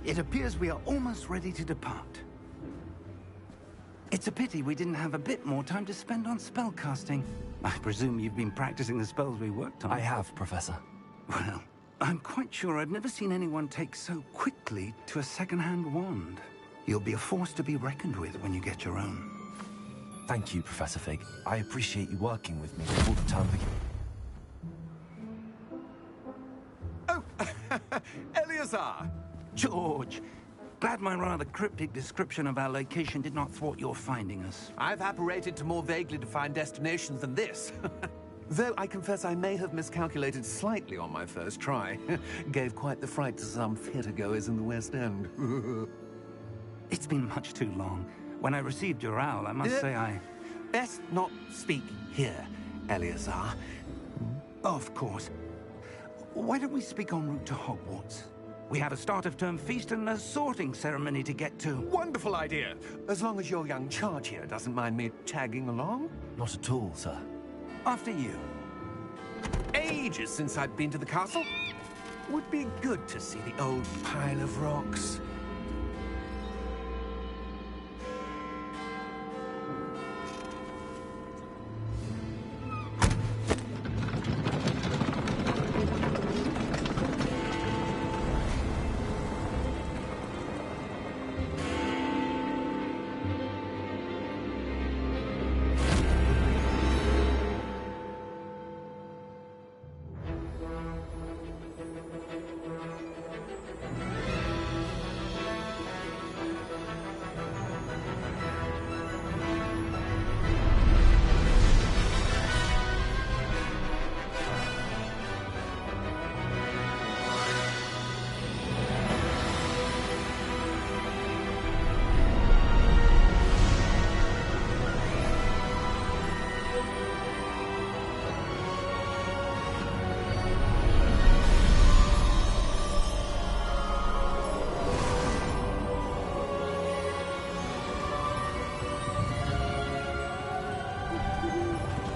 It appears we are almost ready to depart. It's a pity we didn't have a bit more time to spend on spellcasting. I presume you've been practicing the spells we worked on. I have, Professor. Well, I'm quite sure I've never seen anyone take so quickly to a second-hand wand. You'll be a force to be reckoned with when you get your own. Thank you, Professor Fig. I appreciate you working with me before the term begins. Oh, Eleazar! George, glad my rather cryptic description of our location did not thwart your finding us. I've apparated to more vaguely defined destinations than this. Though I confess I may have miscalculated slightly on my first try. Gave quite the fright to some theatre-goers in the West End. It's been much too long. When I received your owl, I must say I... Best not speak here, Eleazar. Of course. Why don't we speak en route to Hogwarts? We have a start-of-term feast and a sorting ceremony to get to. Wonderful idea! As long as your young charge here doesn't mind me tagging along. Not at all, sir. After you. Ages since I've been to the castle. Would be good to see the old pile of rocks.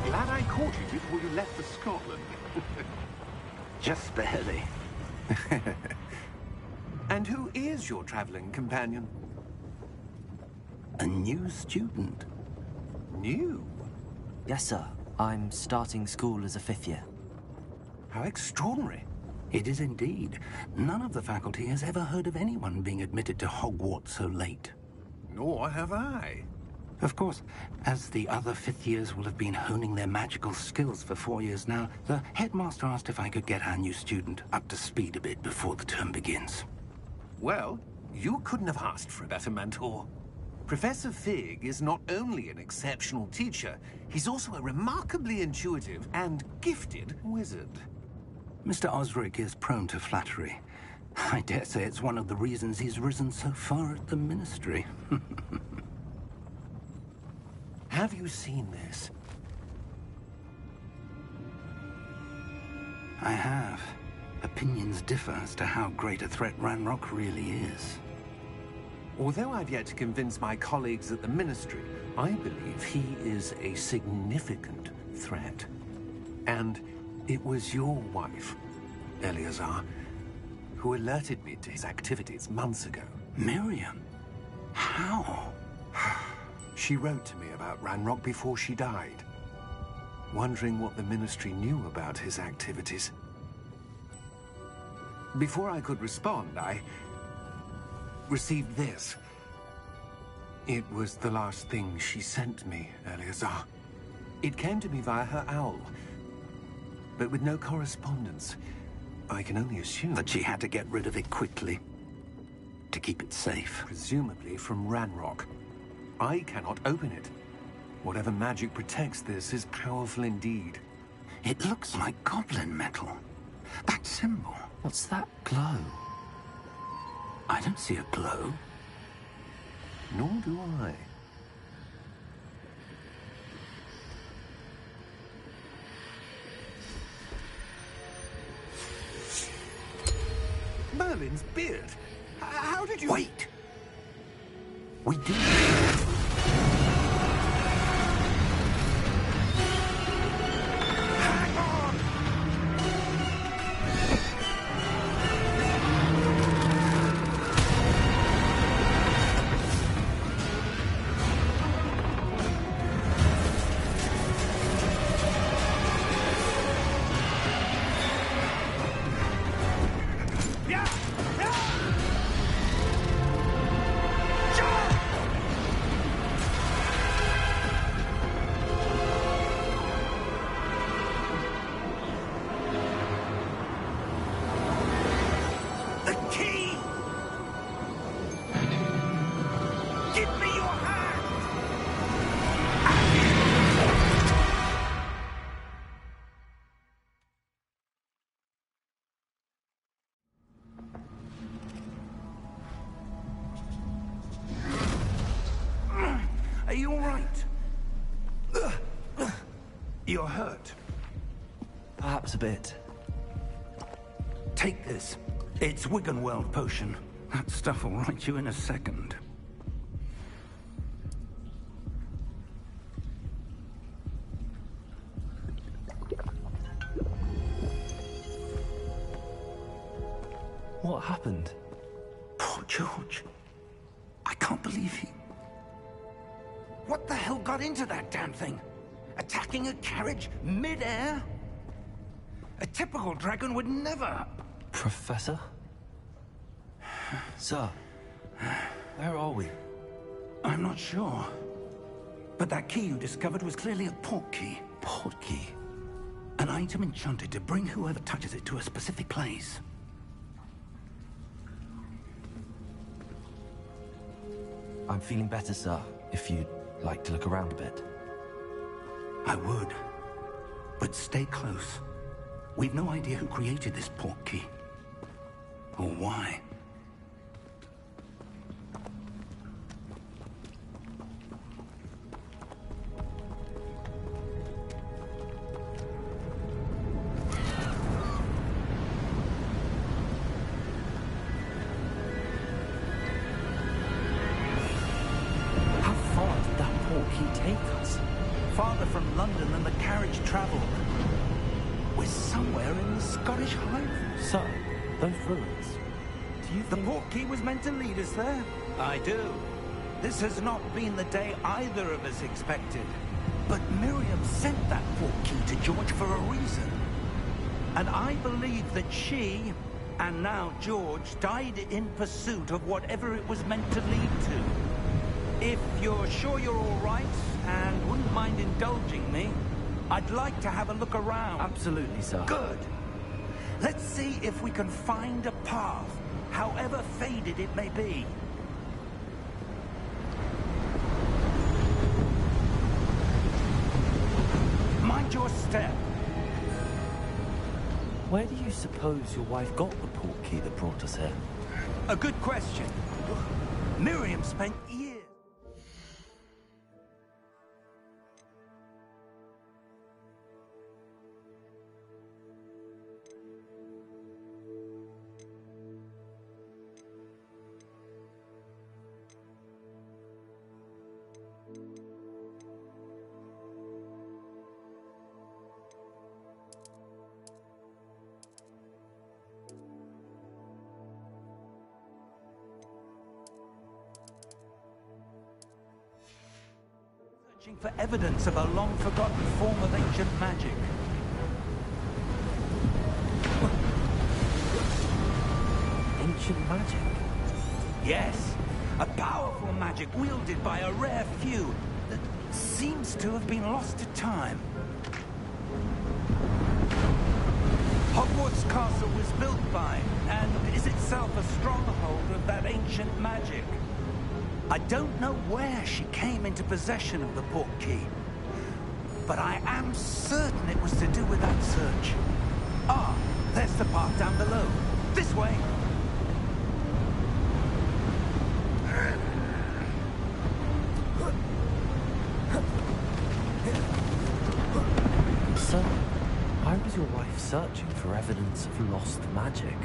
Glad I caught you before you left for Scotland. Just barely. And who is your traveling companion? A new student. New? Yes, sir. I'm starting school as a 5th year. How extraordinary. It is indeed. None of the faculty has ever heard of anyone being admitted to Hogwarts so late. Nor have I. Of course, as the other 5th years will have been honing their magical skills for 4 years now, the headmaster asked if I could get our new student up to speed a bit before the term begins. Well, you couldn't have asked for a better mentor. Professor Fig is not only an exceptional teacher, he's also a remarkably intuitive and gifted wizard. Mr. Osric is prone to flattery. I dare say it's one of the reasons he's risen so far at the Ministry. Have you seen this? I have. Opinions differ as to how great a threat Ranrock really is. Although I've yet to convince my colleagues at the Ministry, I believe he is a significant threat. And it was your wife, Eleazar, who alerted me to his activities months ago. Miriam? How? She wrote to me about Ranrock before she died, wondering what the Ministry knew about his activities. Before I could respond, I received this. It was the last thing she sent me, Eleazar. It came to me via her owl, but with no correspondence. I can only assume That she had to get rid of it quickly, to keep it safe. presumably from Ranrock. I cannot open it. Whatever magic protects this is powerful indeed. It looks like goblin metal. That symbol. What's that glow? I don't see a glow. Nor do I. Merlin's beard. How did you... Wait! We do. Hang on! You're hurt. Perhaps a bit. Take this. It's Wiggenweld potion. That stuff will right you in a second. What happened? Poor George. I can't believe he... What the hell got into that damn thing? Attacking a carriage mid-air? A typical dragon would never... Professor? Sir, where are we? I'm not sure. But that key you discovered was clearly a port key. Port key? An item enchanted to bring whoever touches it to a specific place. I'm feeling better, sir, if you'd like to look around a bit. I would. But stay close. We've no idea who created this port key. Or why. How far did that port key take us? Farther from London than the carriage traveled. We're somewhere in the Scottish Highlands. Sir, those ruins. Do you The think... port key was meant to lead us there? I do. This has not been the day either of us expected. But Miriam sent that port key to George for a reason. And I believe that she, and now George, died in pursuit of whatever it was meant to lead to. If you're sure you're all right, and wouldn't mind indulging me, I'd like to have a look around. Absolutely, sir. Good. Let's see if we can find a path, however faded it may be. Mind your step. Where do you suppose your wife got the port key that brought us here? A good question. Miriam spent years... searching for evidence of a long-forgotten form of ancient magic. Ancient magic? Yes, a powerful magic wielded by a rare few that seems to have been lost to time. Hogwarts Castle was built by, and is itself a stronghold of that ancient magic. I don't know where she came into possession of the port key, but I am certain it was to do with that search. Ah, there's the path down below. This way. So, why was your wife searching for evidence of lost magic?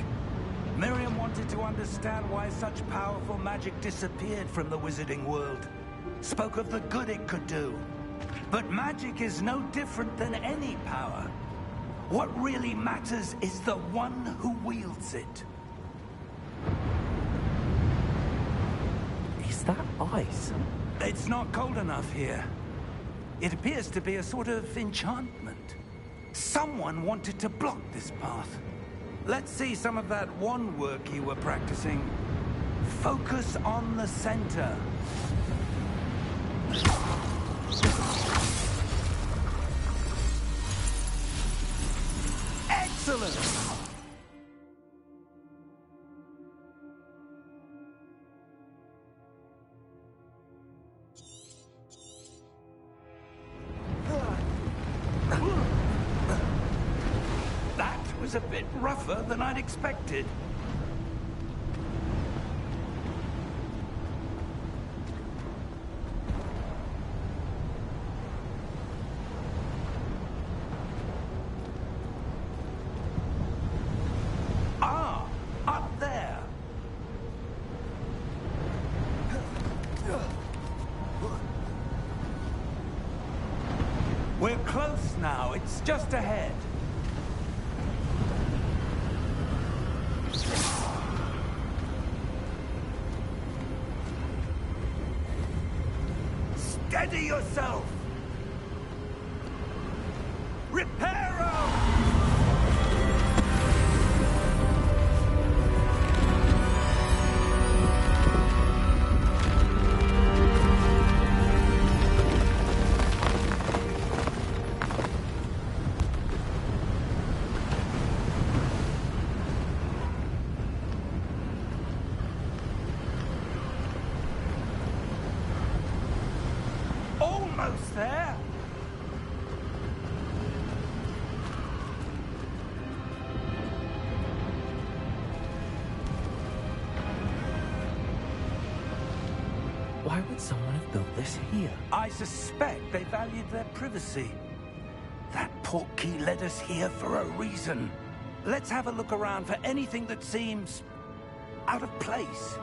Miriam wanted to understand why such powerful magic disappeared from the wizarding world. Spoke of the good it could do. But magic is no different than any power. What really matters is the one who wields it. Is that ice? It's not cold enough here. It appears to be a sort of enchantment. Someone wanted to block this path. Let's see some of that wand work you were practicing. Focus on the center. Excellent! A bit rougher than I'd expected. We're close now. It's just ahead. Steady yourself! Reparo! Almost there. Why would someone have built this here? I suspect they valued their privacy. That portkey led us here for a reason. Let's have a look around for anything that seems out of place.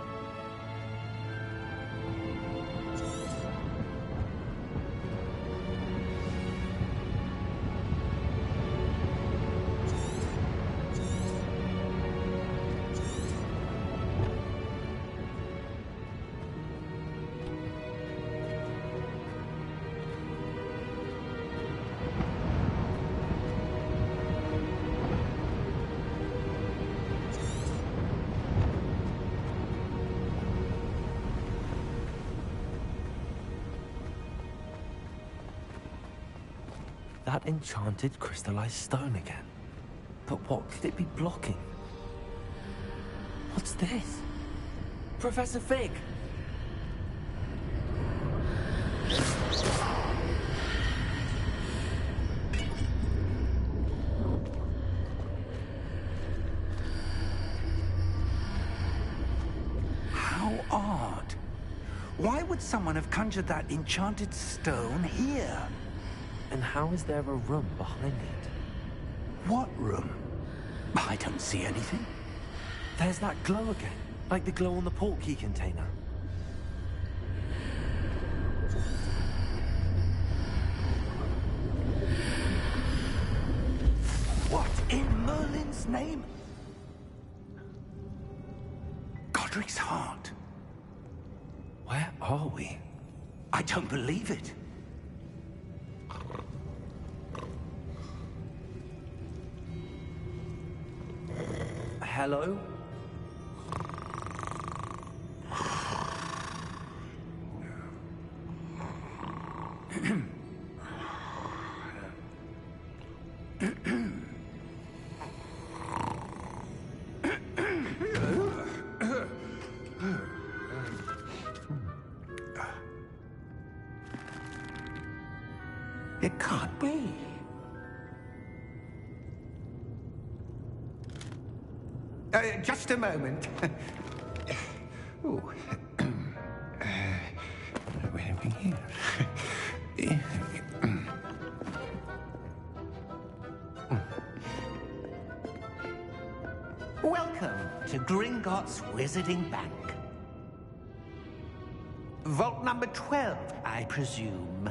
That enchanted crystallized stone again. But what could it be blocking? What's this? Professor Fig! How odd. Why would someone have conjured that enchanted stone here? And how is there a room behind it? What room? I don't see anything. There's that glow again, like the glow on the portkey container. What in Merlin's name? Godric's heart. Where are we? I don't believe it. Hello? It can't be. Just a moment. Ooh. Where are we here? Welcome to Gringotts Wizarding Bank. Vault number 12, I presume.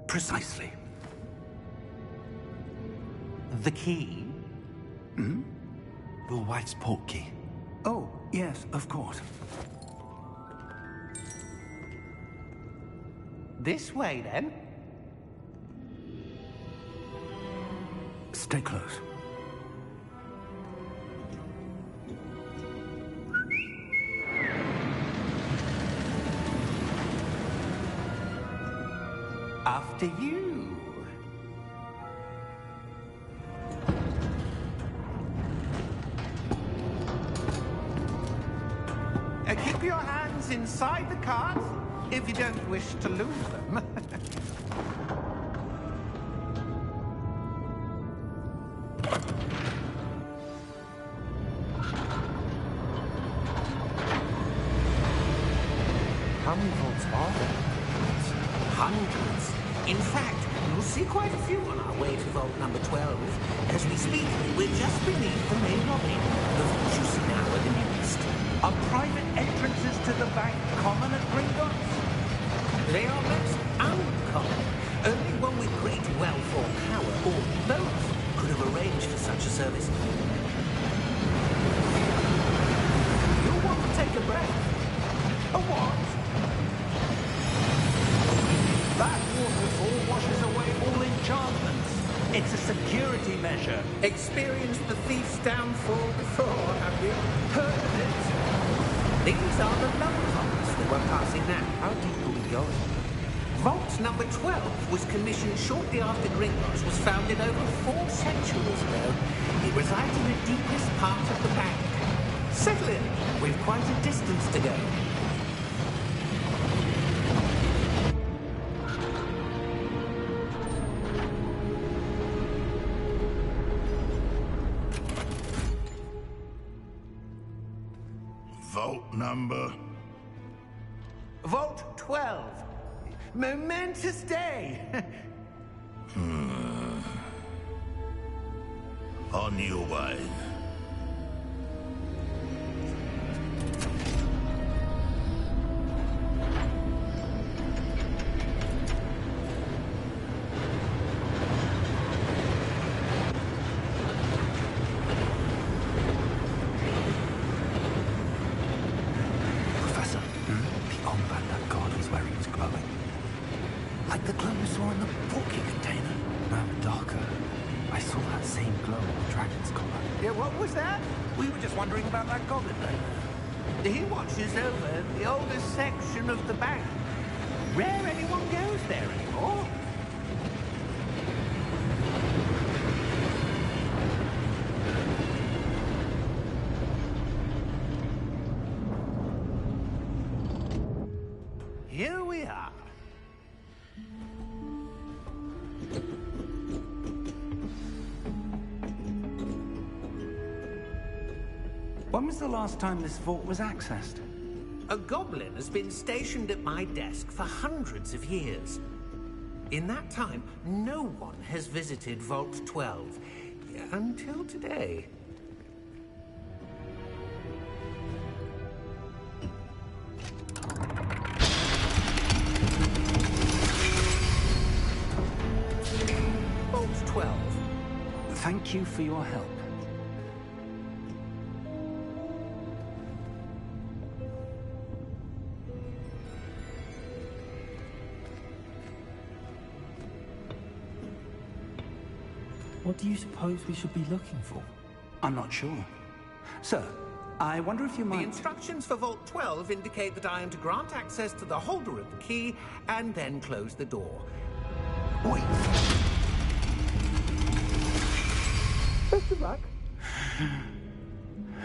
Precisely. The key? Your wife's portkey. Oh, yes, of course. This way, then. Stay close. After you. Keep your hands inside the cart if you don't wish to lose them. How many vaults are there? Hundreds. In fact, you'll see quite a few on our way to vault number 12. As we speak, we're just beneath the main lobby. The vault you see now are the newest. Are private entrances to the bank common at Gringotts? They are most uncommon. wealth or power, or both, could have arranged for such a service. You'll want to take a breath. A what? That waterfall washes away all enchantments. It's a security measure. Experienced the thief's downfall before, have you? Heard of it? These are the love vaults that we're passing now. How deep are we going? Vault number 12 was commissioned shortly after Gringotts was founded over 4 centuries ago. It resides in the deepest part of the bank. Settle in. We've quite a distance to go. Vault number? Vault 12. Momentous day. On your way. Professor, the armband that God was wearing was glowing. Like the glow you saw in the porky container. No, darker. I saw that same glow on the dragon's collar. Yeah, what was that? We were just wondering about that goblin thing. He watches over the oldest section of the bank. Rare anyone goes there anymore. Here we are. When was the last time this vault was accessed? A goblin has been stationed at my desk for hundreds of years. In that time, no one has visited Vault 12. Until today. Vault 12. Thank you for your help. What do you suppose we should be looking for? I'm not sure. Sir, I wonder if you The might... instructions for Vault 12 indicate that I am to grant access to the holder of the key and then close the door. Wait. Best of luck.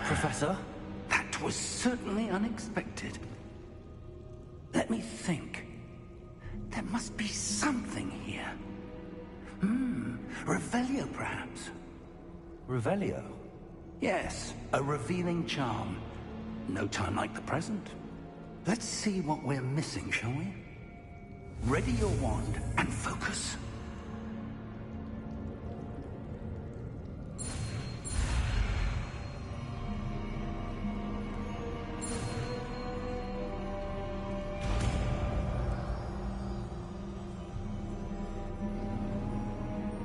Professor? That was certainly unexpected. Let me think. There must be something here. Revelio, perhaps. Revelio? Yes, a revealing charm. No time like the present. Let's see what we're missing, shall we? Ready your wand and focus.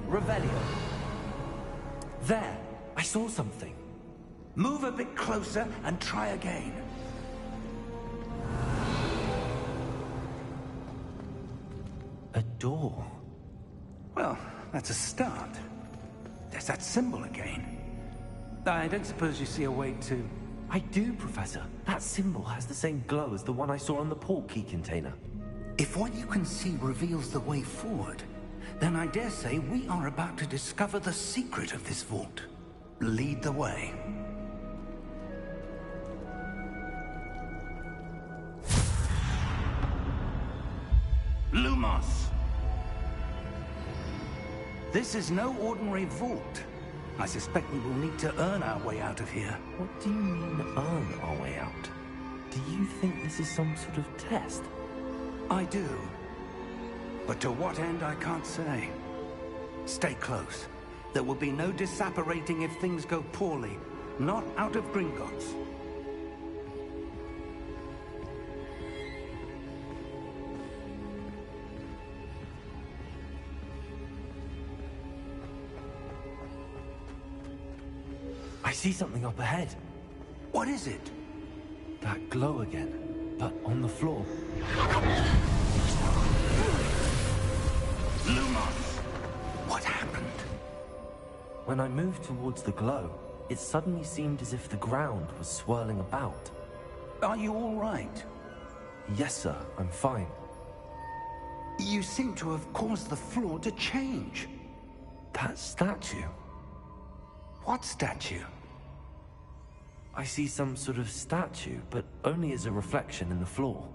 Revelio. There, I saw something. Move a bit closer and try again. A door. Well, that's a start. There's that symbol again. I don't suppose you see a way to... I do, Professor. That symbol has the same glow as the one I saw on the port key container. If what you can see reveals the way forward, then I dare say we are about to discover the secret of this vault. Lead the way. Lumos! This is no ordinary vault. I suspect we will need to earn our way out of here. What do you mean, earn our way out? Do you think this is some sort of test? I do. But to what end, I can't say. Stay close. There will be no disapparating if things go poorly. Not out of Gringotts. I see something up ahead. What is it? That glow again, but on the floor. Lumos! What happened? When I moved towards the glow, it suddenly seemed as if the ground was swirling about. Are you all right? Yes, sir, I'm fine. You seem to have caused the floor to change. That statue? What statue? I see some sort of statue, but only as a reflection in the floor.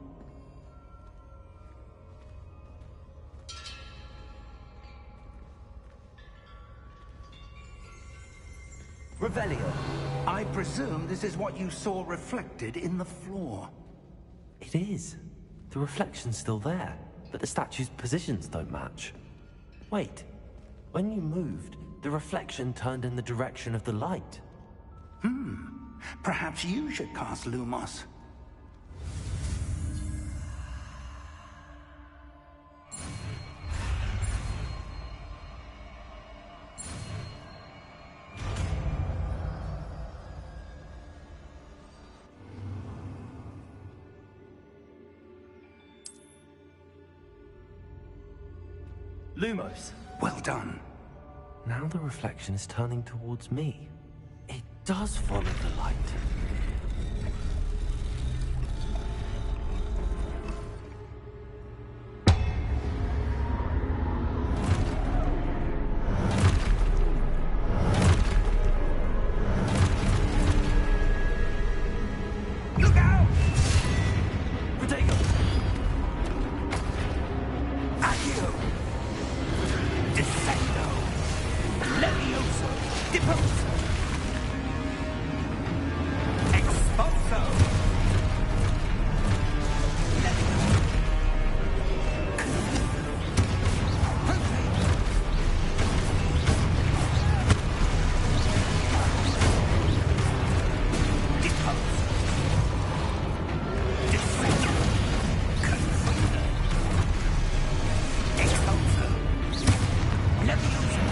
Revelio. I presume this is what you saw reflected in the floor. It is. The reflection's still there, but the statue's positions don't match. Wait. When you moved, the reflection turned in the direction of the light. Perhaps you should cast Lumos. Lumos. Well done. Now the reflection is turning towards me. It does follow the light. Look out! Protego! Accio! Descendo! Levioso! Deposo! Expulso! Levioso! Deposo! Descendo! Confundo! Expulso! Levioso!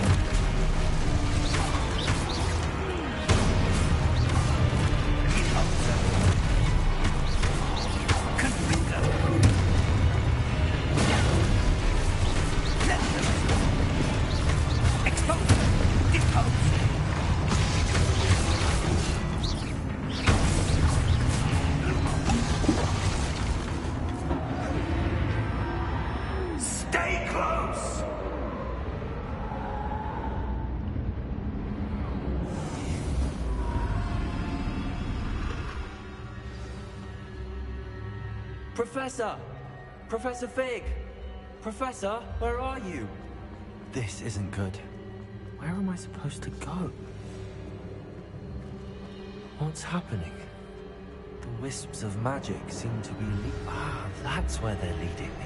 Stay close! Professor! Professor Fig! Professor, where are you? This isn't good. Where am I supposed to go? What's happening? The wisps of magic seem to be that's where they're leading me.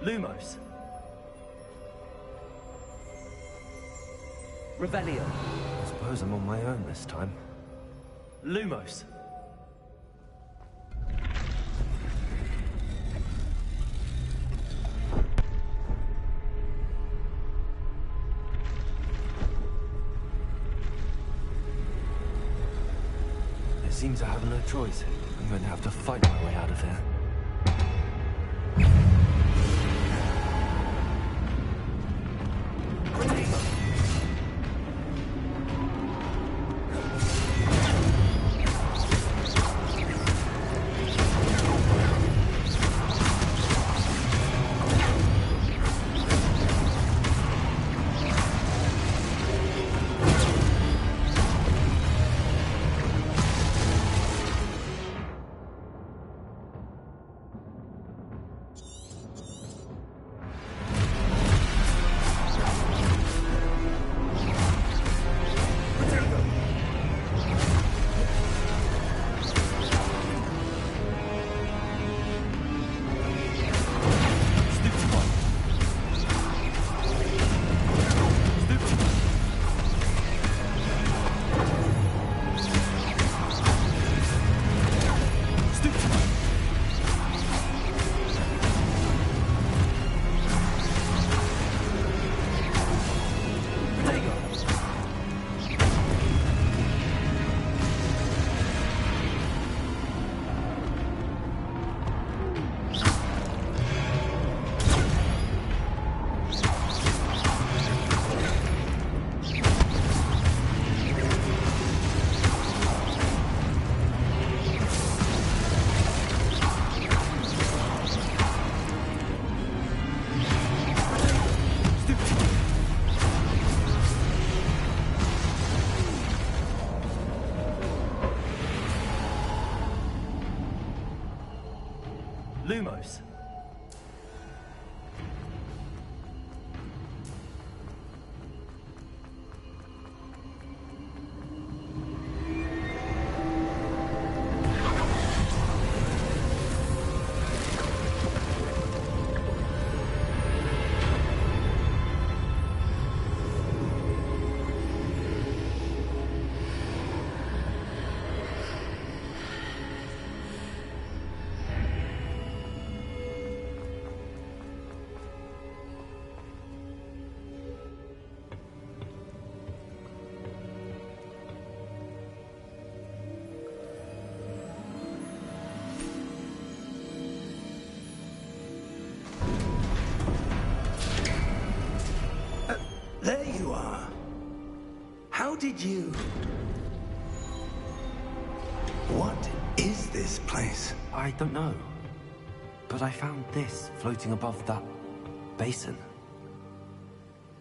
Lumos. Revelio. I suppose I'm on my own this time. Lumos. It seems I have no choice. I'm going to have to fight my way out of here. Lumos. There you are. How did you... What is this place? I don't know. But I found this floating above that basin.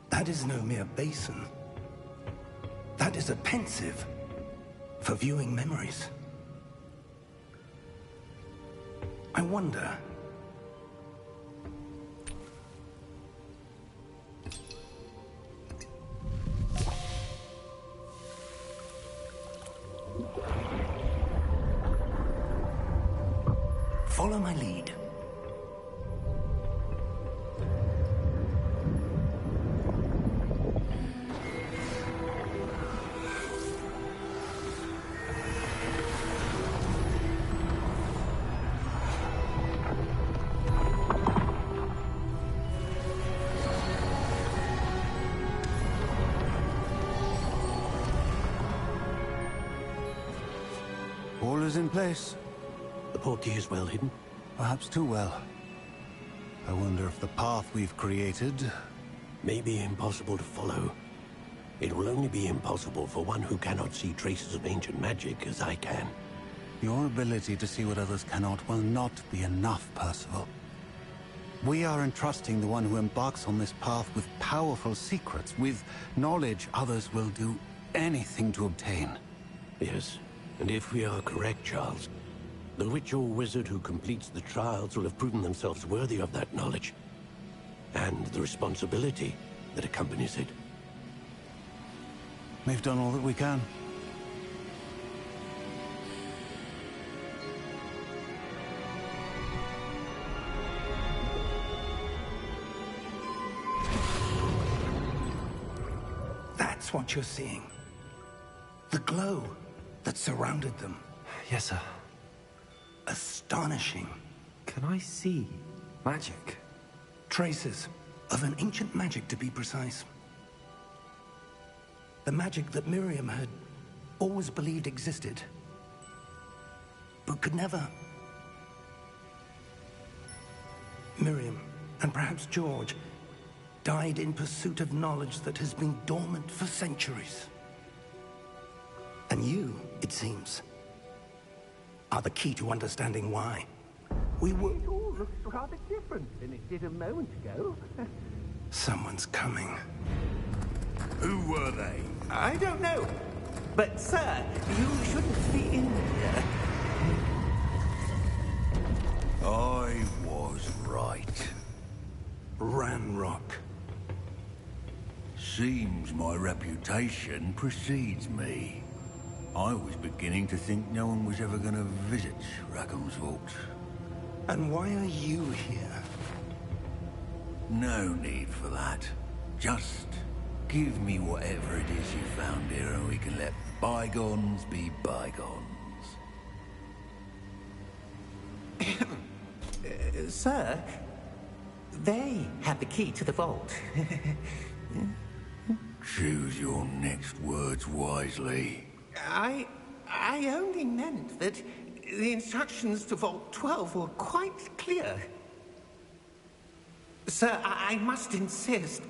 That is no mere basin. That is a pensive for viewing memories. I wonder... Follow my lead. All is in place. The portkey is well hidden. Perhaps too well. I wonder if the path we've created... May be impossible to follow. It will only be impossible for one who cannot see traces of ancient magic as I can. Your ability to see what others cannot will not be enough, Percival. We are entrusting the one who embarks on this path with powerful secrets, with knowledge others will do anything to obtain. Yes, and if we are correct, Charles, the witch or wizard who completes the trials will have proven themselves worthy of that knowledge, and the responsibility that accompanies it. We've done all that we can. That's what you're seeing. The glow that surrounded them. Yes, sir. Astonishing. Can I see magic? Traces of an ancient magic, to be precise. The magic that Miriam had always believed existed, but could never. Miriam, and perhaps George, died in pursuit of knowledge that has been dormant for centuries. And you, it seems, are the key to understanding why. We were... It all looks rather different than it did a moment ago. Someone's coming. Who were they? I don't know. But, sir, you shouldn't be in here. I was right. Ranrock. Seems my reputation precedes me. I was beginning to think no one was ever going to visit Rackham's Vault. And why are you here? No need for that. Just give me whatever it is you found here and we can let bygones be bygones. Sir, they have the key to the vault. Choose your next words wisely. I only meant that the instructions to Vault 12 were quite clear. Sir, I must insist.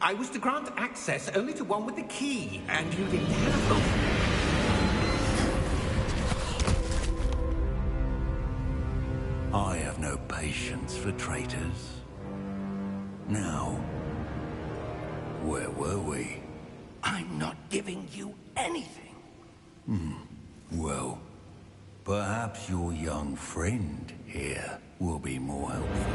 I was to grant access only to one with the key, and you didn't have them. I have no patience for traitors. Now, where were we? I'm not giving you anything. Well, Perhaps your young friend here will be more helpful.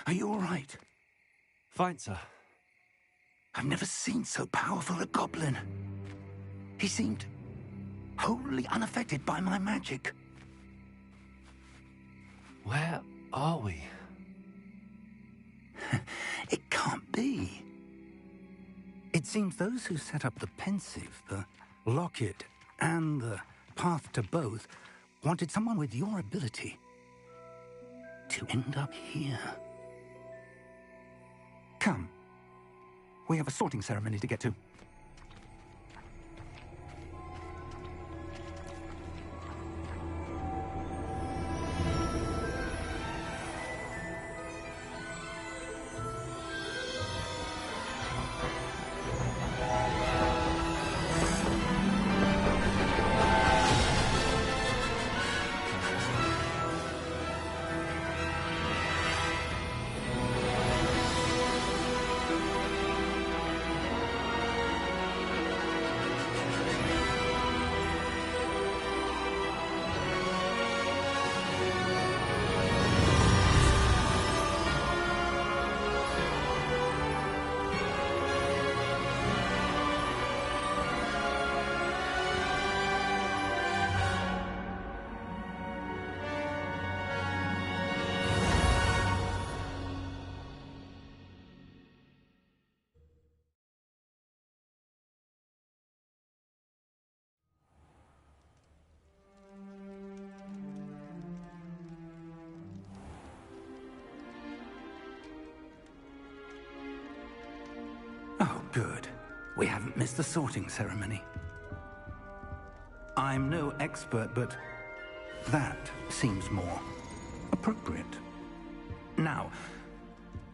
Are you all right? Fine, sir. I've never seen so powerful a goblin. He seemed wholly unaffected by my magic. Where are we? It can't be. It seems those who set up the pensive, the locket, and the path to both wanted someone with your ability to end up here. Come. We have a sorting ceremony to get to. Oh, good. We haven't missed the sorting ceremony. I'm no expert, but that seems more appropriate. Now,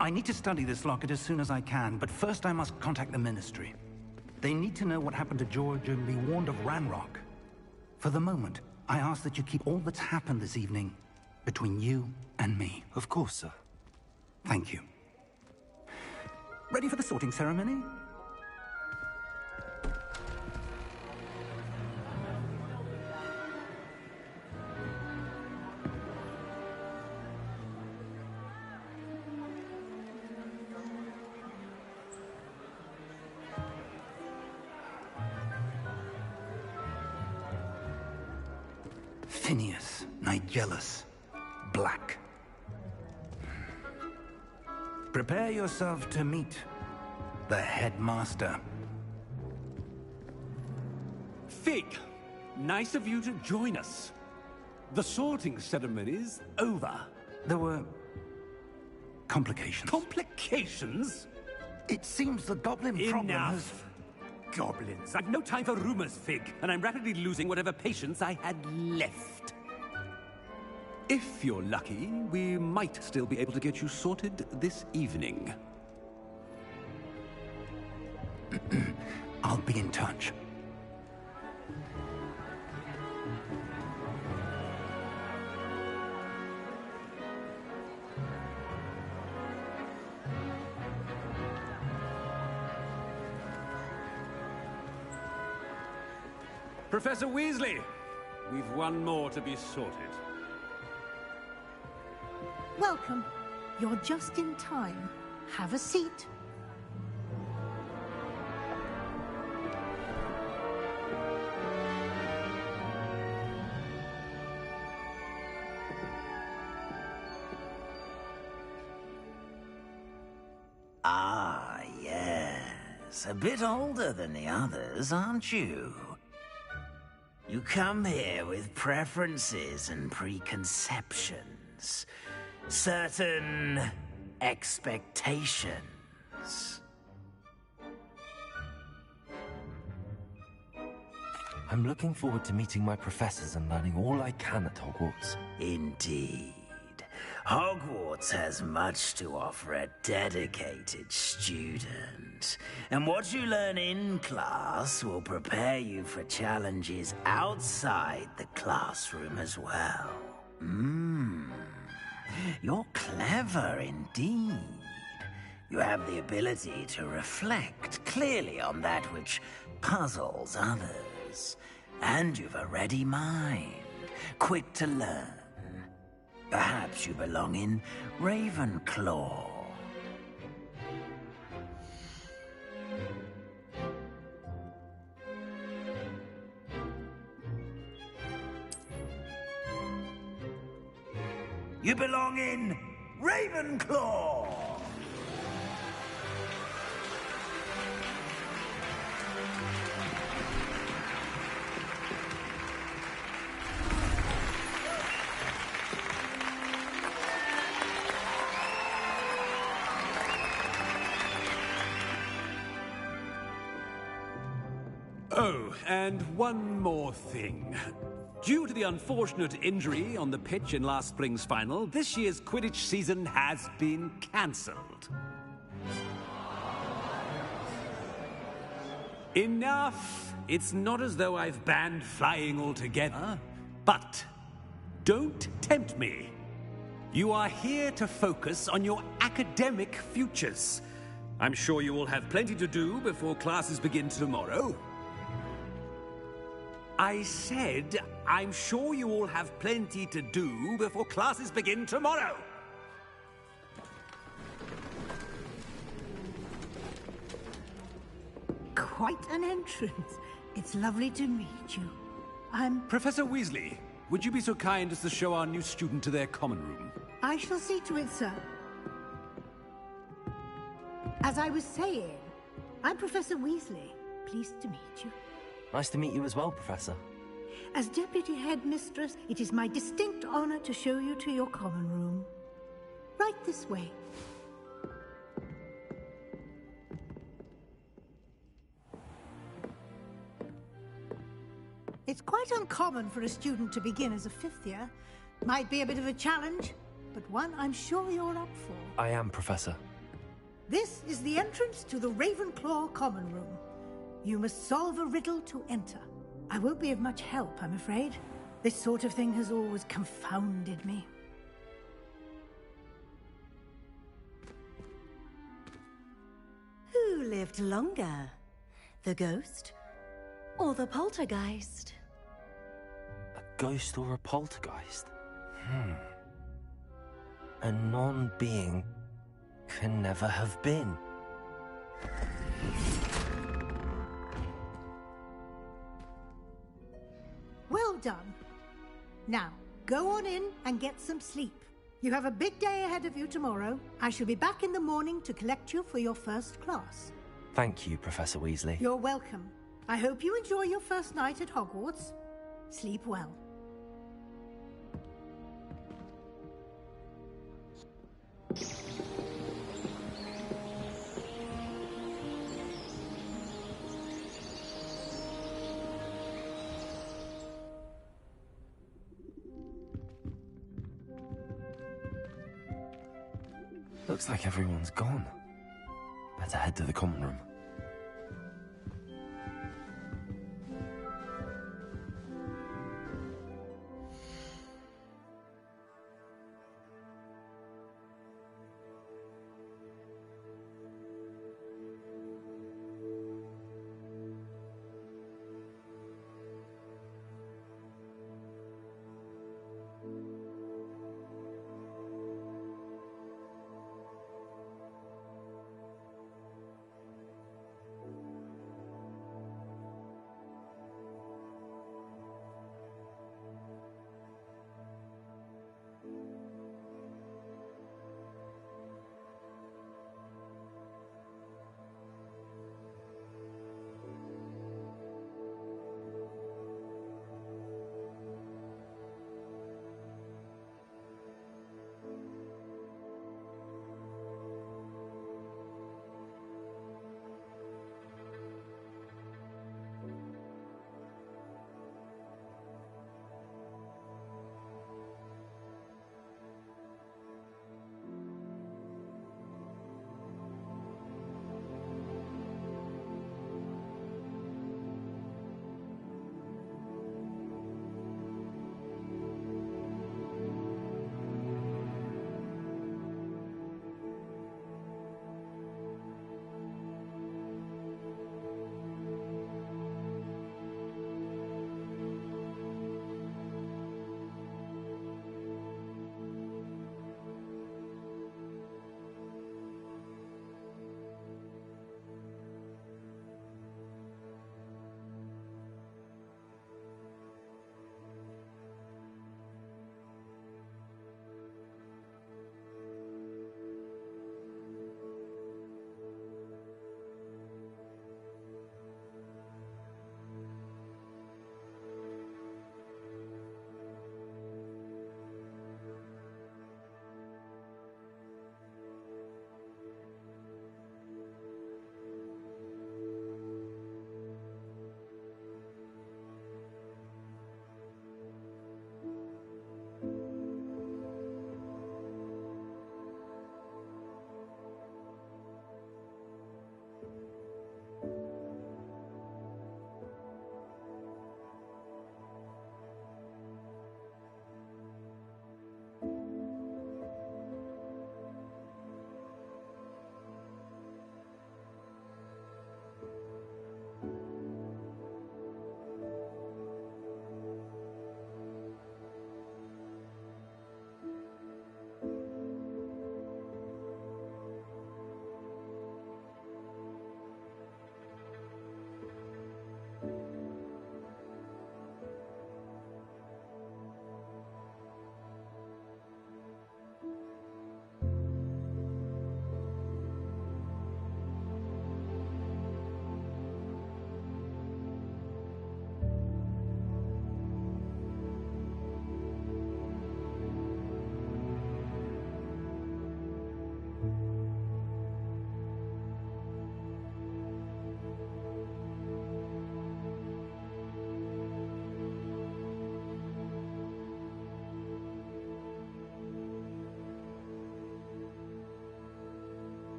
I need to study this locket as soon as I can, but first I must contact the Ministry. They need to know what happened to George and be warned of Ranrock. For the moment, I ask that you keep all that's happened this evening between you and me. Of course, sir. Thank you. Ready for the sorting ceremony? Phineas, Nigellus, Black. Prepare yourself to meet the headmaster. Fig, nice of you to join us. The sorting ceremony's over. There were complications. Complications? It seems the goblin problem has... Enough! Goblins. I've no time for rumors, Fig, and I'm rapidly losing whatever patience I had left. If you're lucky, we might still be able to get you sorted this evening. I'll be in touch. Professor Weasley, we've one more to be sorted. Welcome. You're just in time. Have a seat. Ah, yes. A bit older than the others, aren't you? You come here with preferences and preconceptions. Certain expectations. I'm looking forward to meeting my professors and learning all I can at Hogwarts. Indeed. Hogwarts has much to offer a dedicated student. And what you learn in class will prepare you for challenges outside the classroom as well. You're clever indeed. You have the ability to reflect clearly on that which puzzles others. And you've a ready mind, quick to learn. Perhaps you belong in Ravenclaw. You belong in Ravenclaw! Oh, and one more thing. Due to the unfortunate injury on the pitch in last spring's final, this year's Quidditch season has been cancelled. Enough! It's not as though I've banned flying altogether. But don't tempt me. You are here to focus on your academic futures. I'm sure you will have plenty to do before classes begin tomorrow. I said, I'm sure you all have plenty to do before classes begin tomorrow. Quite an entrance. It's lovely to meet you. I'm... Professor Weasley, would you be so kind as to show our new student to their common room? I shall see to it, sir. As I was saying, I'm Professor Weasley. Pleased to meet you. Nice to meet you as well, Professor. As Deputy Headmistress, it is my distinct honor to show you to your common room. Right this way. It's quite uncommon for a student to begin as a fifth year. Might be a bit of a challenge, but one I'm sure you're up for. I am, Professor. This is the entrance to the Ravenclaw common room. You must solve a riddle to enter. I won't be of much help, I'm afraid. This sort of thing has always confounded me. Who lived longer? The ghost or the poltergeist? A ghost or a poltergeist? A non-being can never have been. Well done. Now, go on in and get some sleep. You have a big day ahead of you tomorrow. I shall be back in the morning to collect you for your first class. Thank you, Professor Weasley. You're welcome. I hope you enjoy your first night at Hogwarts. Sleep well. Looks like everyone's gone. Better head to the common room.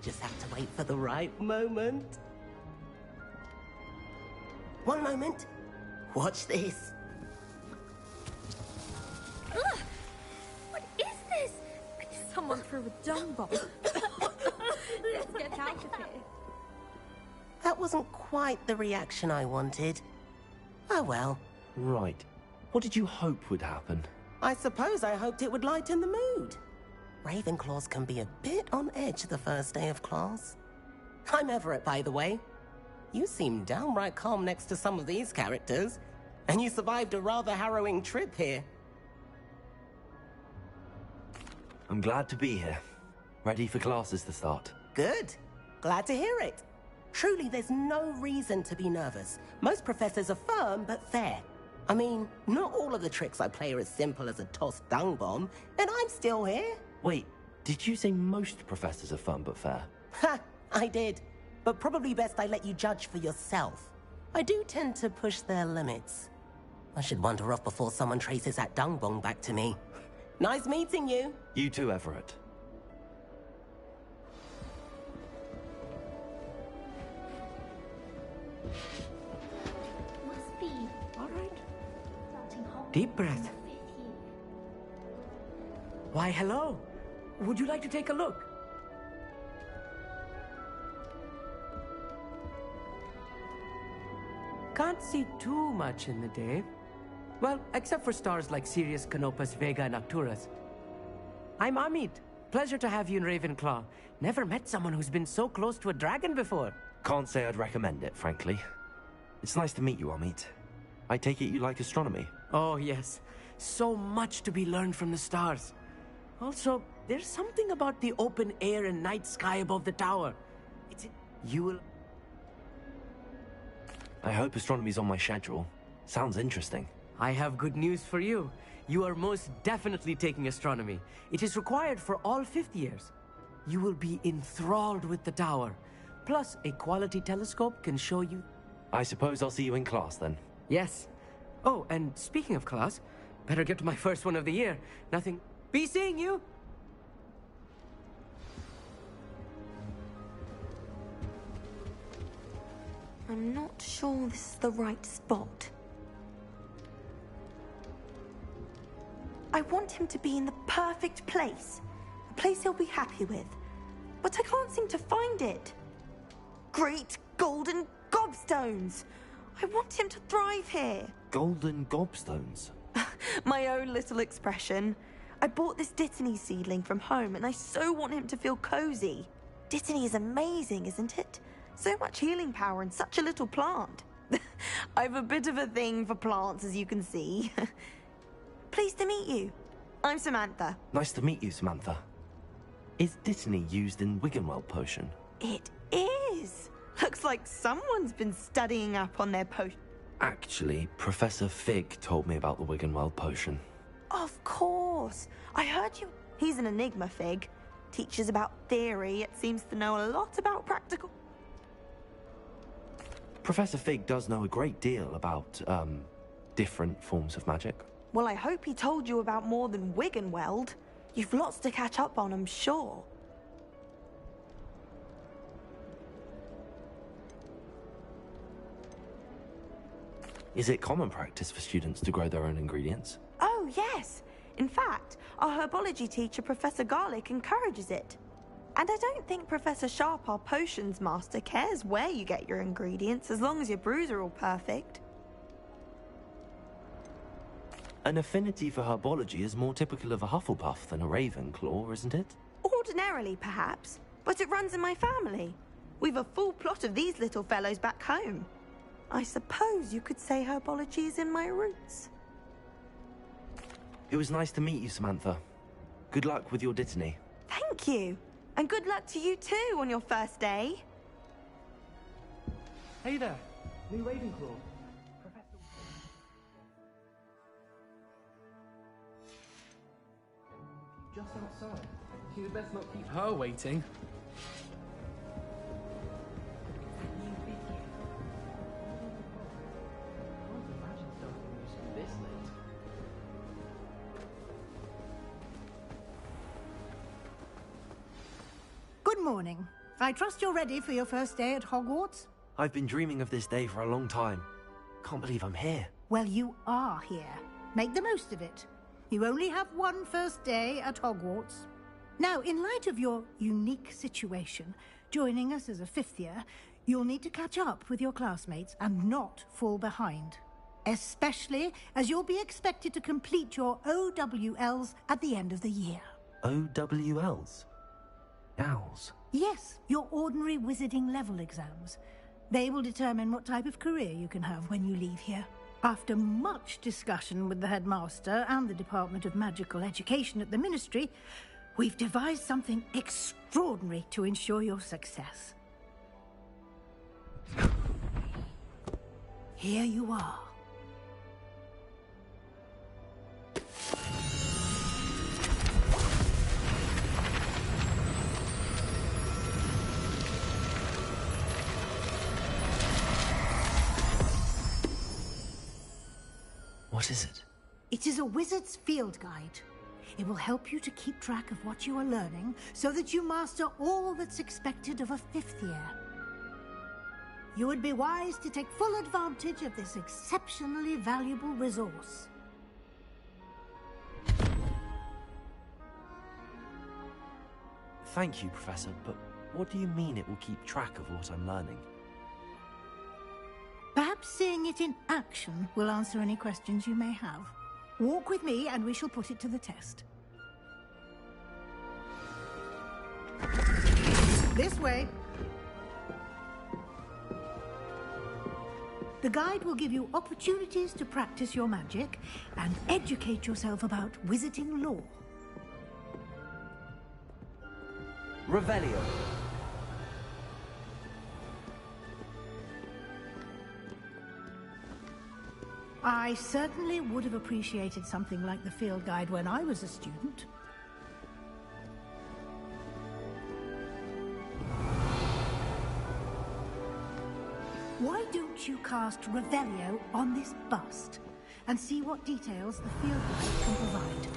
Just have to wait for the right moment. One moment. Watch this. Ugh! What is this? Someone threw a dung bomb. Let's get out of here. That wasn't quite the reaction I wanted. Oh well. Right. What did you hope would happen? I suppose I hoped it would lighten the mood. Ravenclaws can be a bit on edge the first day of class. I'm Everett, by the way. You seem downright calm next to some of these characters, and you survived a rather harrowing trip here. I'm glad to be here. Ready for classes to start. Good. Glad to hear it. Truly, there's no reason to be nervous. Most professors are firm but fair. I mean, not all of the tricks I play are as simple as a tossed dung bomb, and I'm still here. Wait, did you say most professors are fun but fair? Ha! I did. But probably best I let you judge for yourself. I do tend to push their limits. I should wander off before someone traces that dung bomb back to me. Nice meeting you. You too, Everett. Must be. All right. Starting Hogwarts Deep breath. in the 5th year. Why, hello. Would you like to take a look? Can't see too much in the day. Well, except for stars like Sirius, Canopus, Vega, and Arcturus. I'm Amit. Pleasure to have you in Ravenclaw. Never met someone who's been so close to a dragon before. Can't say I'd recommend it, frankly. It's nice to meet you, Amit. I take it you like astronomy? Oh, yes. So much to be learned from the stars. Also, there's something about the open air and night sky above the tower. You will... I hope astronomy's on my schedule. Sounds interesting. I have good news for you. You are most definitely taking astronomy. It is required for all 5th years. You will be enthralled with the tower. Plus, a quality telescope can show you... I suppose I'll see you in class then. Yes. Oh, and speaking of class, better get to my first one of the year. Nothing... Be seeing you! I'm not sure this is the right spot. I want him to be in the perfect place. A place he'll be happy with. But I can't seem to find it. Great golden gobstones! I want him to thrive here. Golden gobstones? My own little expression. I bought this Dittany seedling from home and I so want him to feel cozy. Dittany is amazing, isn't it? So much healing power in such a little plant. I've a bit of a thing for plants, as you can see. Pleased to meet you. I'm Samantha. Nice to meet you, Samantha. Is Dittany used in Wiggenweld potion? It is. Looks like someone's been studying up on their potion. Actually, Professor Fig told me about the Wiggenweld potion. Of course. I heard you. He's an enigma, Fig. Teaches about theory, yet seems to know a lot about practical... Professor Fig does know a great deal about, different forms of magic. Well, I hope he told you about more than Wiggenweld. You've lots to catch up on, I'm sure. Is it common practice for students to grow their own ingredients? Oh, yes. In fact, our herbology teacher, Professor Garlick, encourages it. And I don't think Professor Sharp, our potions master, cares where you get your ingredients, as long as your brews are all perfect. An affinity for herbology is more typical of a Hufflepuff than a Ravenclaw, isn't it? Ordinarily, perhaps, but it runs in my family. We've a full plot of these little fellows back home. I suppose you could say herbology is in my roots. It was nice to meet you, Samantha. Good luck with your Dittany. Thank you. And good luck to you too on your first day. Hey there, new Ravenclaw. Professor... Just outside. You'd best not keep her waiting. Good morning. I trust you're ready for your first day at Hogwarts? I've been dreaming of this day for a long time. Can't believe I'm here. Well, you are here. Make the most of it. You only have one first day at Hogwarts. Now, in light of your unique situation, joining us as a fifth year, you'll need to catch up with your classmates and not fall behind. Especially as you'll be expected to complete your OWLs at the end of the year. OWLs? Owls? Yes, your ordinary wizarding level exams. They will determine what type of career you can have when you leave here. After much discussion with the headmaster and the Department of Magical Education at the Ministry, we've devised something extraordinary to ensure your success. Here you are. What is it? It is a wizard's field guide. It will help you to keep track of what you are learning so that you master all that's expected of a fifth year. You would be wise to take full advantage of this exceptionally valuable resource. Thank you, Professor, but what do you mean it will keep track of what I'm learning? Perhaps seeing it in action will answer any questions you may have. Walk with me and we shall put it to the test. This way. The guide will give you opportunities to practice your magic and educate yourself about wizarding lore. Revelio. I certainly would have appreciated something like the field guide when I was a student. Why don't you cast Revelio on this bust and see what details the field guide can provide?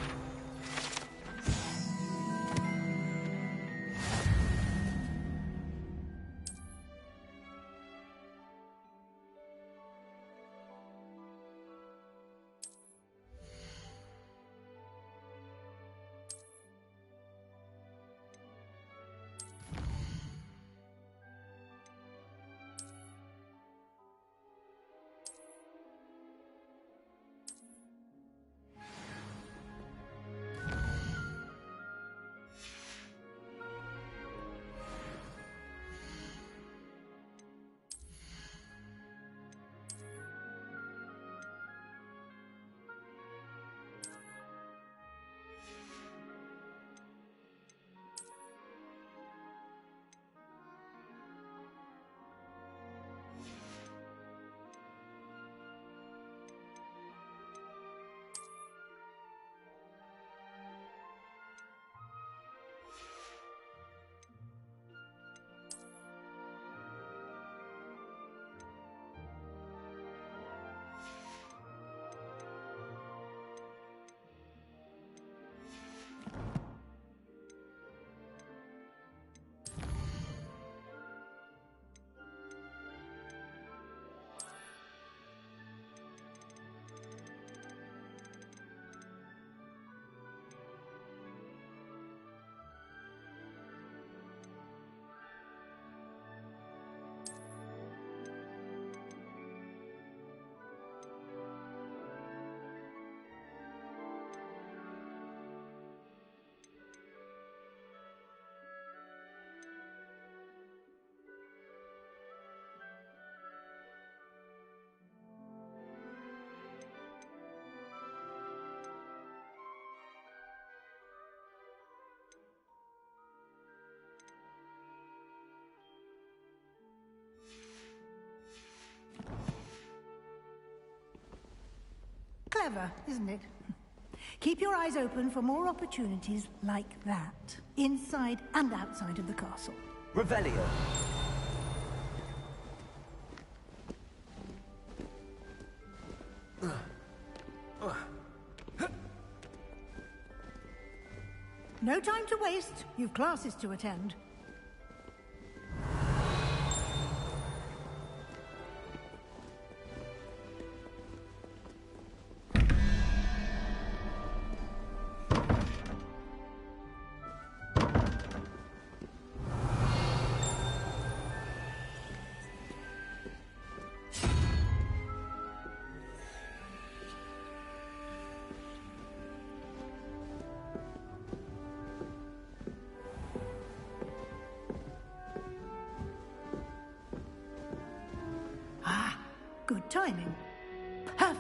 Clever, isn't it? Keep your eyes open for more opportunities like that, inside and outside of the castle. Revelio. No time to waste. You've classes to attend.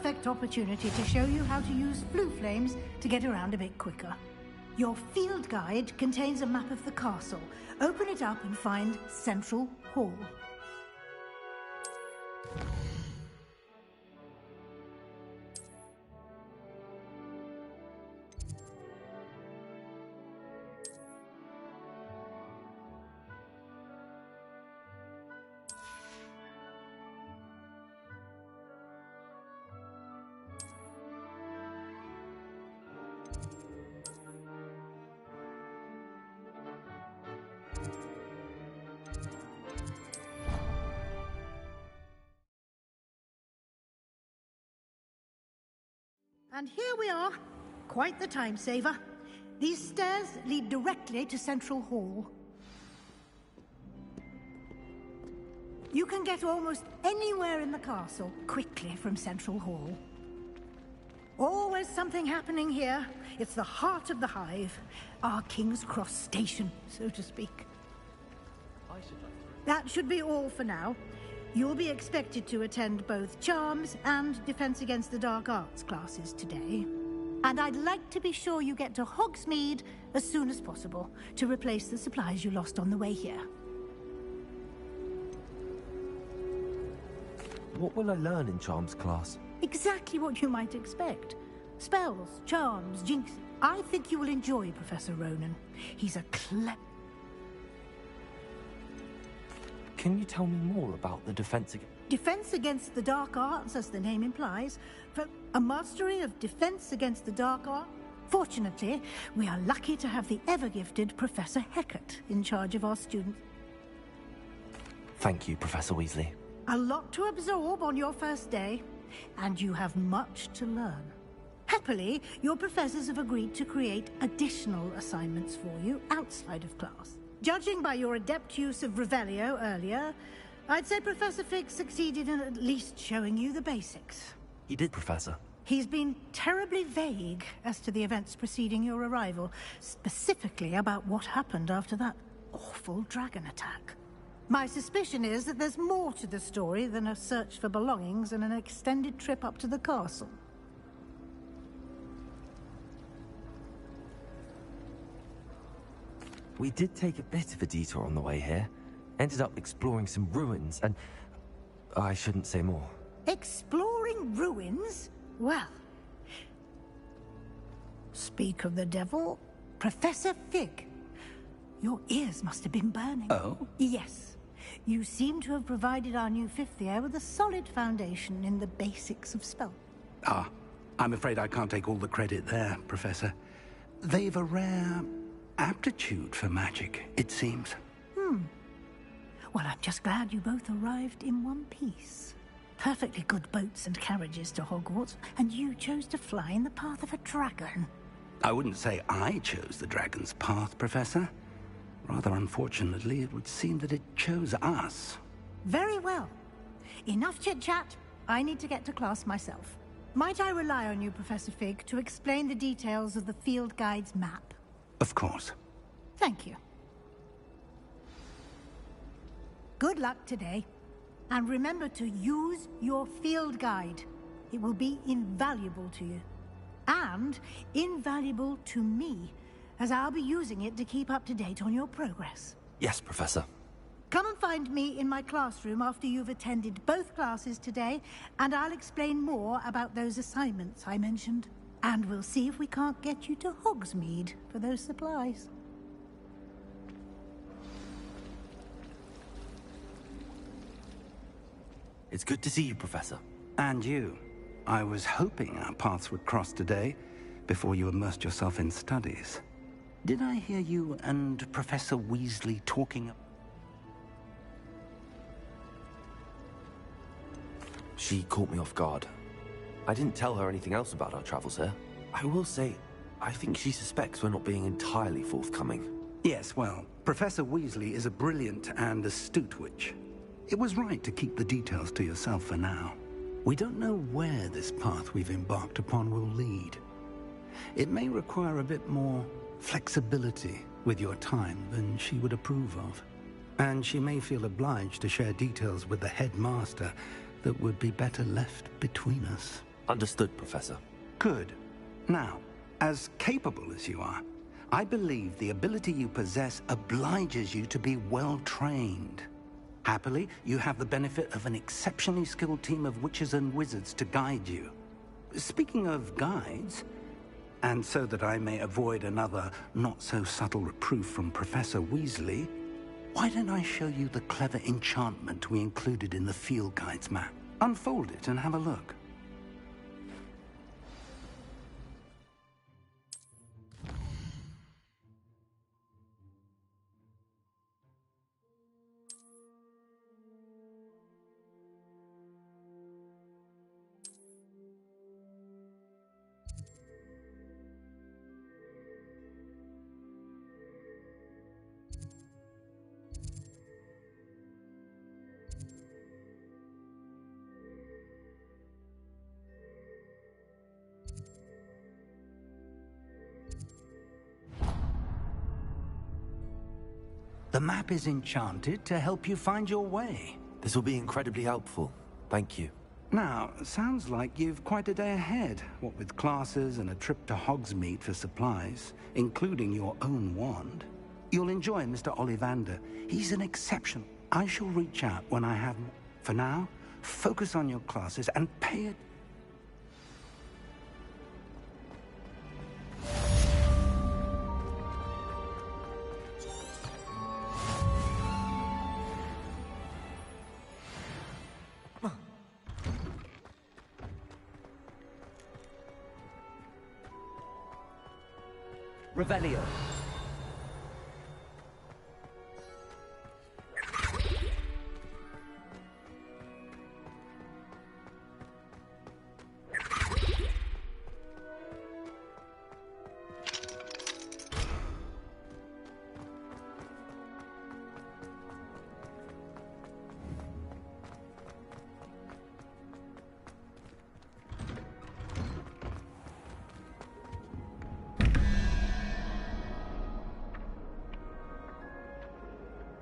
perfect opportunity to show you how to use flue flames to get around a bit quicker. Your field guide contains a map of the castle. Open it up and find Central Hall. And here we are. Quite the time saver. These stairs lead directly to Central Hall. You can get almost anywhere in the castle quickly from Central Hall. Always something happening here. It's the heart of the Hive, our King's Cross station, so to speak. That should be all for now. You'll be expected to attend both Charms and Defense Against the Dark Arts classes today. And I'd like to be sure you get to Hogsmeade as soon as possible to replace the supplies you lost on the way here. What will I learn in Charms class? Exactly what you might expect. Spells, charms, jinx. I think you will enjoy Professor Ronan. He's a Can you tell me more about the Defense Against the Dark Arts, as the name implies. For a mastery of Defense Against the Dark Arts. Fortunately, we are lucky to have the ever-gifted Professor Hecat in charge of our students. Thank you, Professor Weasley. A lot to absorb on your first day, and you have much to learn. Happily, your professors have agreed to create additional assignments for you outside of class. Judging by your adept use of Revelio earlier, I'd say Professor Fig succeeded in at least showing you the basics. He did, Professor. He's been terribly vague as to the events preceding your arrival, specifically about what happened after that awful dragon attack. My suspicion is that there's more to the story than a search for belongings and an extended trip up to the castle. We did take a bit of a detour on the way here. Ended up exploring some ruins and... I shouldn't say more. Exploring ruins? Well... Speak of the devil, Professor Fig. Your ears must have been burning. Oh? Yes. You seem to have provided our new fifth year with a solid foundation in the basics of spell. Ah, I'm afraid I can't take all the credit there, Professor. They've a rare aptitude for magic, it seems. Well, I'm just glad you both arrived in one piece. Perfectly good boats and carriages to Hogwarts, and you chose to fly in the path of a dragon. I wouldn't say I chose the dragon's path, Professor. Rather unfortunately, it would seem that it chose us. Very well. Enough chit-chat. I need to get to class myself. Might I rely on you, Professor Fig, to explain the details of the field guide's map? Of course. Thank you. Good luck today. And remember to use your field guide. It will be invaluable to you. And invaluable to me, as I'll be using it to keep up to date on your progress. Yes, Professor. Come and find me in my classroom after you've attended both classes today, and I'll explain more about those assignments I mentioned. And we'll see if we can't get you to Hogsmeade for those supplies. It's good to see you, Professor. And you. I was hoping our paths would cross today, before you immersed yourself in studies. Did I hear you and Professor Weasley talking? She caught me off guard. I didn't tell her anything else about our travels here. I will say, I think she suspects we're not being entirely forthcoming. Yes, well, Professor Weasley is a brilliant and astute witch. It was right to keep the details to yourself for now. We don't know where this path we've embarked upon will lead. It may require a bit more flexibility with your time than she would approve of. And she may feel obliged to share details with the headmaster that would be better left between us. Understood, Professor. Good. Now, as capable as you are, I believe the ability you possess obliges you to be well trained. Happily, you have the benefit of an exceptionally skilled team of witches and wizards to guide you. Speaking of guides, and so that I may avoid another not-so-subtle reproof from Professor Weasley, why don't I show you the clever enchantment we included in the field guide's map? Unfold it and have a look. The map is enchanted to help you find your way. This will be incredibly helpful. Thank you. Now, sounds like you've quite a day ahead, what with classes and a trip to Hogsmeade for supplies, including your own wand. You'll enjoy Mr. Ollivander. He's an exception. I shall reach out when I have more. For now, focus on your classes and pay it. Revelio.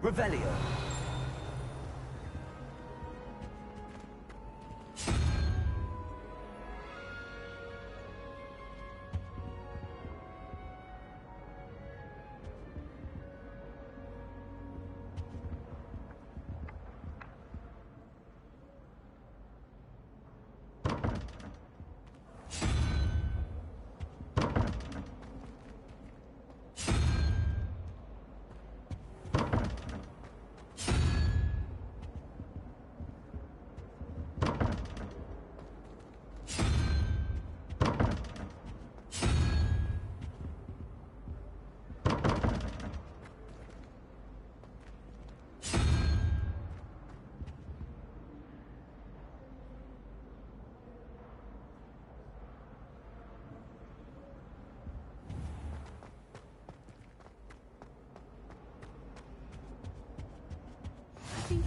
Revelio.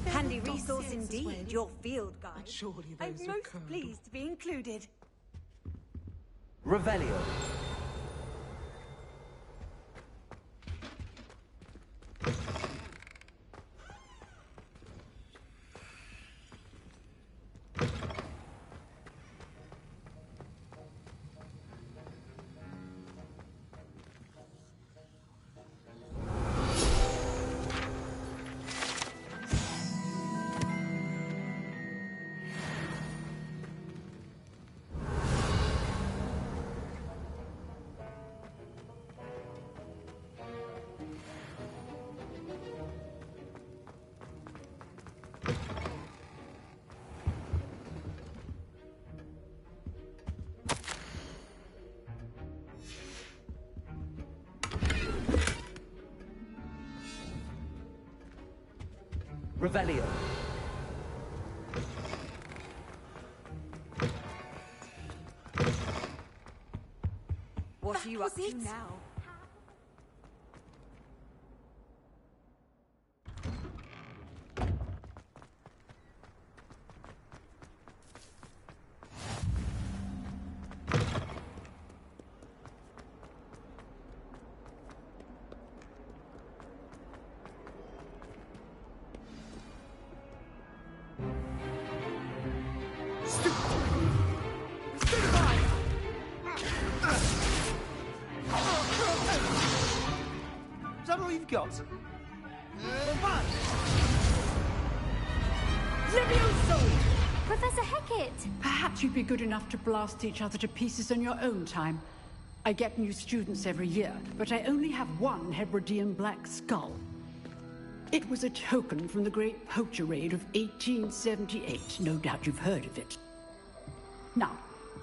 Handy resource indeed, your field guide. Surely I'm those most occurred. pleased to be included. Revelio. Revelio. What are you up to now? that all you've got? Levioso! Professor Hackett! Perhaps you'd be good enough to blast each other to pieces in your own time. I get new students every year, but I only have one Hebridean black skull. It was a token from the Great Poacher Raid of 1878. No doubt you've heard of it. Now,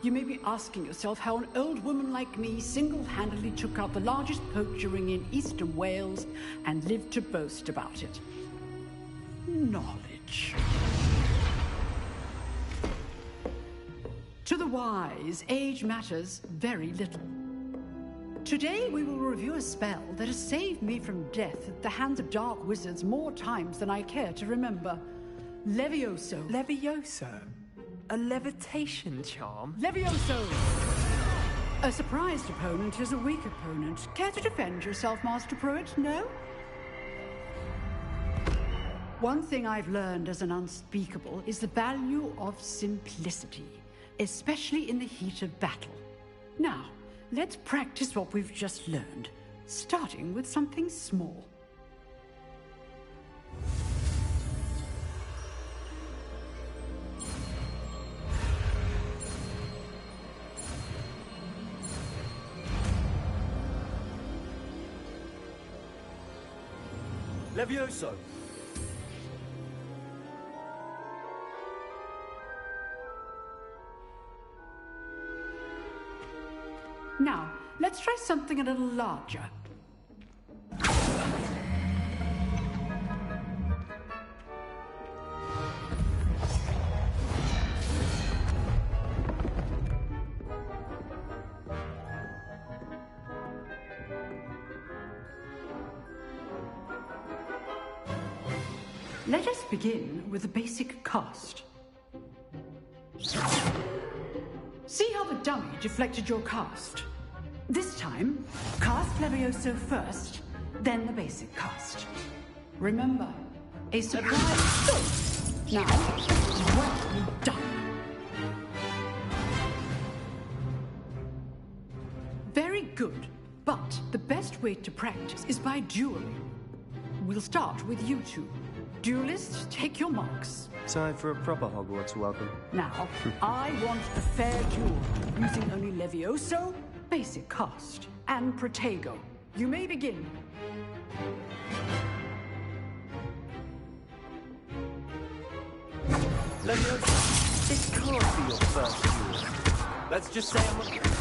you may be asking yourself how an old woman like me single-handedly took out the largest poacher ring in eastern Wales and lived to boast about it. Knowledge. To the wise, age matters very little. Today we will review a spell that has saved me from death at the hands of dark wizards more times than I care to remember. Levioso. Levioso? A levitation charm? Levioso! A surprised opponent is a weak opponent. Care to defend yourself, Master Pruitt? No? One thing I've learned as an unspeakable is the value of simplicity, especially in the heat of battle. Now, let's practice what we've just learned, starting with something small. Levioso! Now, let's try something a little larger. Let us begin with the basic cast. See how the dummy deflected your cast? This time, cast Levioso first, then the basic cast. Remember, a surprise... Now, well done. Very good, but the best way to practice is by dueling. We'll start with you two. Duelists, take your marks. Time for a proper Hogwarts welcome. Now, I want a fair duel, using only Levioso, basic cast, and Protego. You may begin. Levioso, this can't be your first duel. Let's just say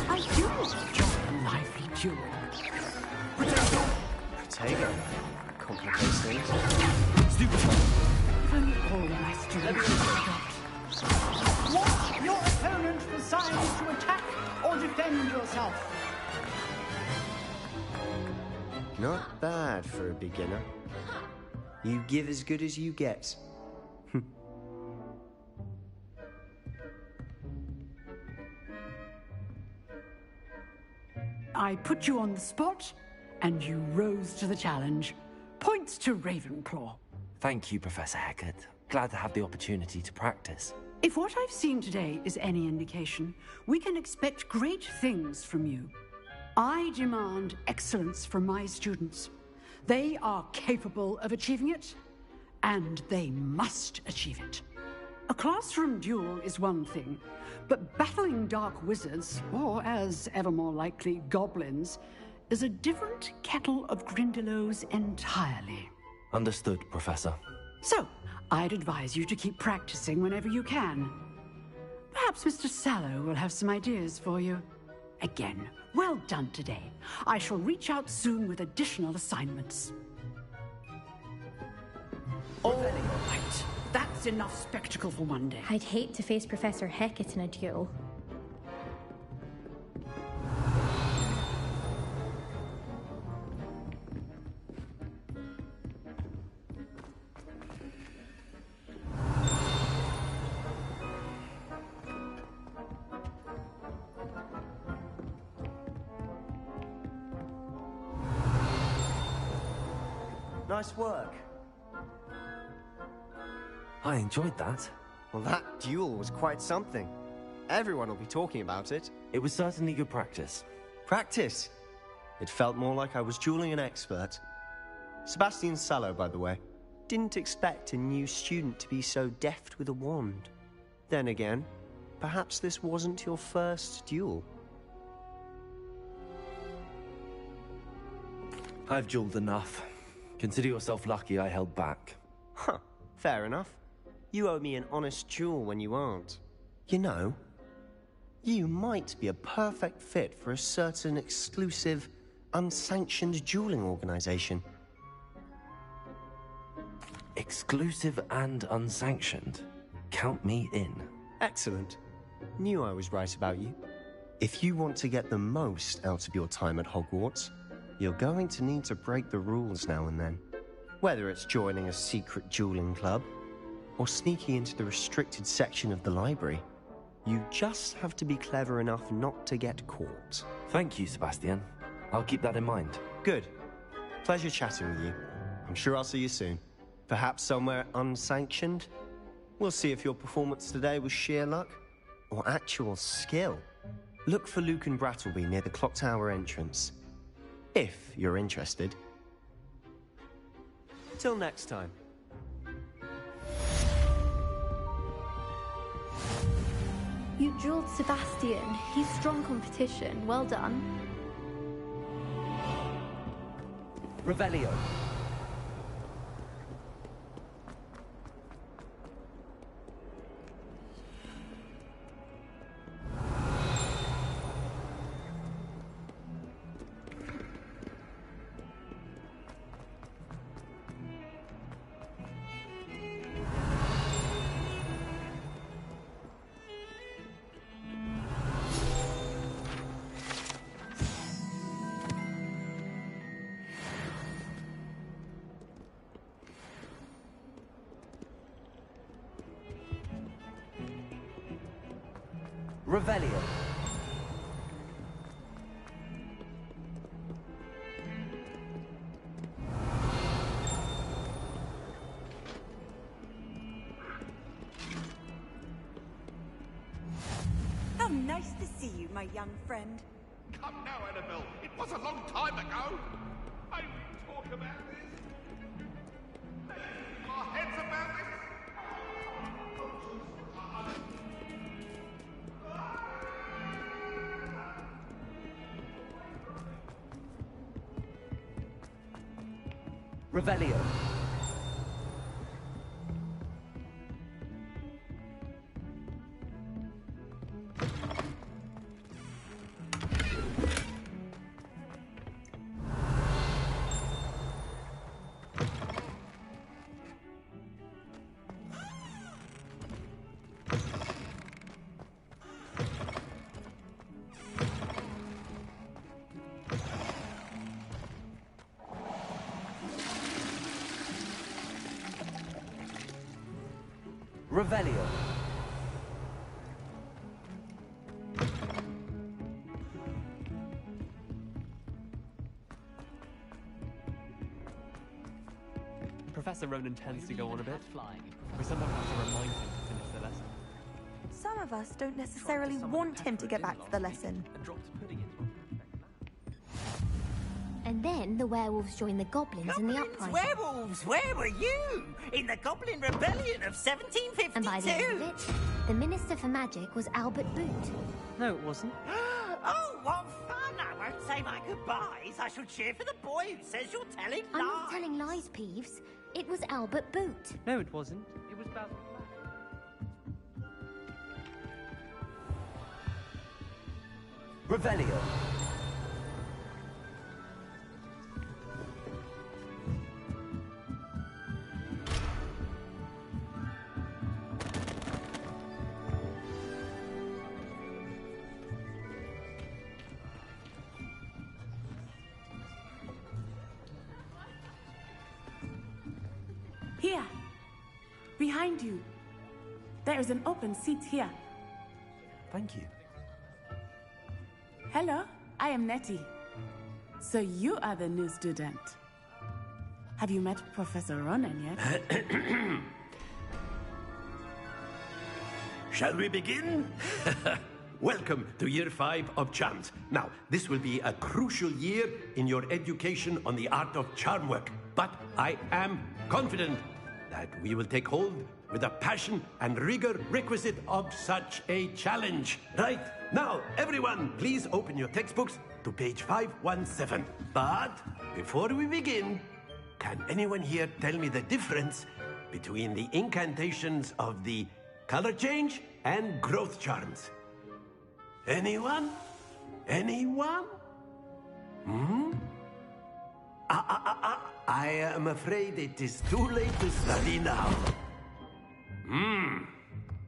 I do enjoy a lively duel. Protego! Protego? Complicates things. Stupid. If only all my students had Watch your opponent decide to attack or defend yourself. Not bad for a beginner. You give as good as you get. I put you on the spot, and you rose to the challenge. Points to Ravenclaw. Thank you, Professor Hackett. Glad to have the opportunity to practice. If what I've seen today is any indication, we can expect great things from you. I demand excellence from my students. They are capable of achieving it, and they must achieve it. A classroom duel is one thing, but battling dark wizards, or as ever more likely, goblins, is a different kettle of Grindylows entirely. Understood, Professor. So, I'd advise you to keep practicing whenever you can. Perhaps Mr. Sallow will have some ideas for you. Again, well done today. I shall reach out soon with additional assignments. All right. That's enough spectacle for one day. I'd hate to face Professor Hackett in a duel. Nice work. I enjoyed that. Well, that duel was quite something. Everyone will be talking about it. It was certainly good practice. Practice? It felt more like I was dueling an expert. Sebastian Sallow, by the way. Didn't expect a new student to be so deft with a wand. Then again, perhaps this wasn't your first duel. I've dueled enough. Consider yourself lucky I held back. Huh, fair enough. You owe me an honest duel when you aren't. You know, you might be a perfect fit for a certain exclusive, unsanctioned dueling organization. Exclusive and unsanctioned? Count me in. Excellent. Knew I was right about you. If you want to get the most out of your time at Hogwarts, you're going to need to break the rules now and then. Whether it's joining a secret dueling club, or sneaking into the restricted section of the library, you just have to be clever enough not to get caught. Thank you, Sebastian. I'll keep that in mind. Good. Pleasure chatting with you. I'm sure I'll see you soon. Perhaps somewhere unsanctioned? We'll see if your performance today was sheer luck, or actual skill. Look for Luke and Brattleby near the clock tower entrance. If you're interested. Till next time. You dueled Sebastian. He's strong competition. Well done. Revelio. Revelio. How nice to see you, my young friend. Come now, Annabelle. It was a long time ago. I will talk about this. Our heads about this. Revelio. Revelio. Professor Ronan tends to go on a bit. We sometimes have to remind him to finish the lesson. Some of us don't necessarily want him to get back to the lesson. And then the werewolves joined the goblins in the uprising. Werewolves, where were you? In the Goblin Rebellion of 1752? And by the end of it, the Minister for Magic was Albert Boot. No, it wasn't. Oh, what fun! I won't say my goodbyes. I shall cheer for the boy who says you're telling lies. I'm not telling lies, Peeves. It was Albert Boot. No, it wasn't. It was about... Revelio. Here, behind you. There is an open seat here. Thank you. Hello, I am Nettie. So you are the new student. Have you met Professor Ronan yet? Shall we begin? welcome to Year 5 of Charms. Now, this will be a crucial year in your education on the art of charm work. But I am confident that we will take hold with the passion and rigor requisite of such a challenge. Right, now, everyone, please open your textbooks to page 517. But before we begin, can anyone here tell me the difference between the incantations of the color change and growth charms? Anyone? Anyone? I am afraid it is too late to study now.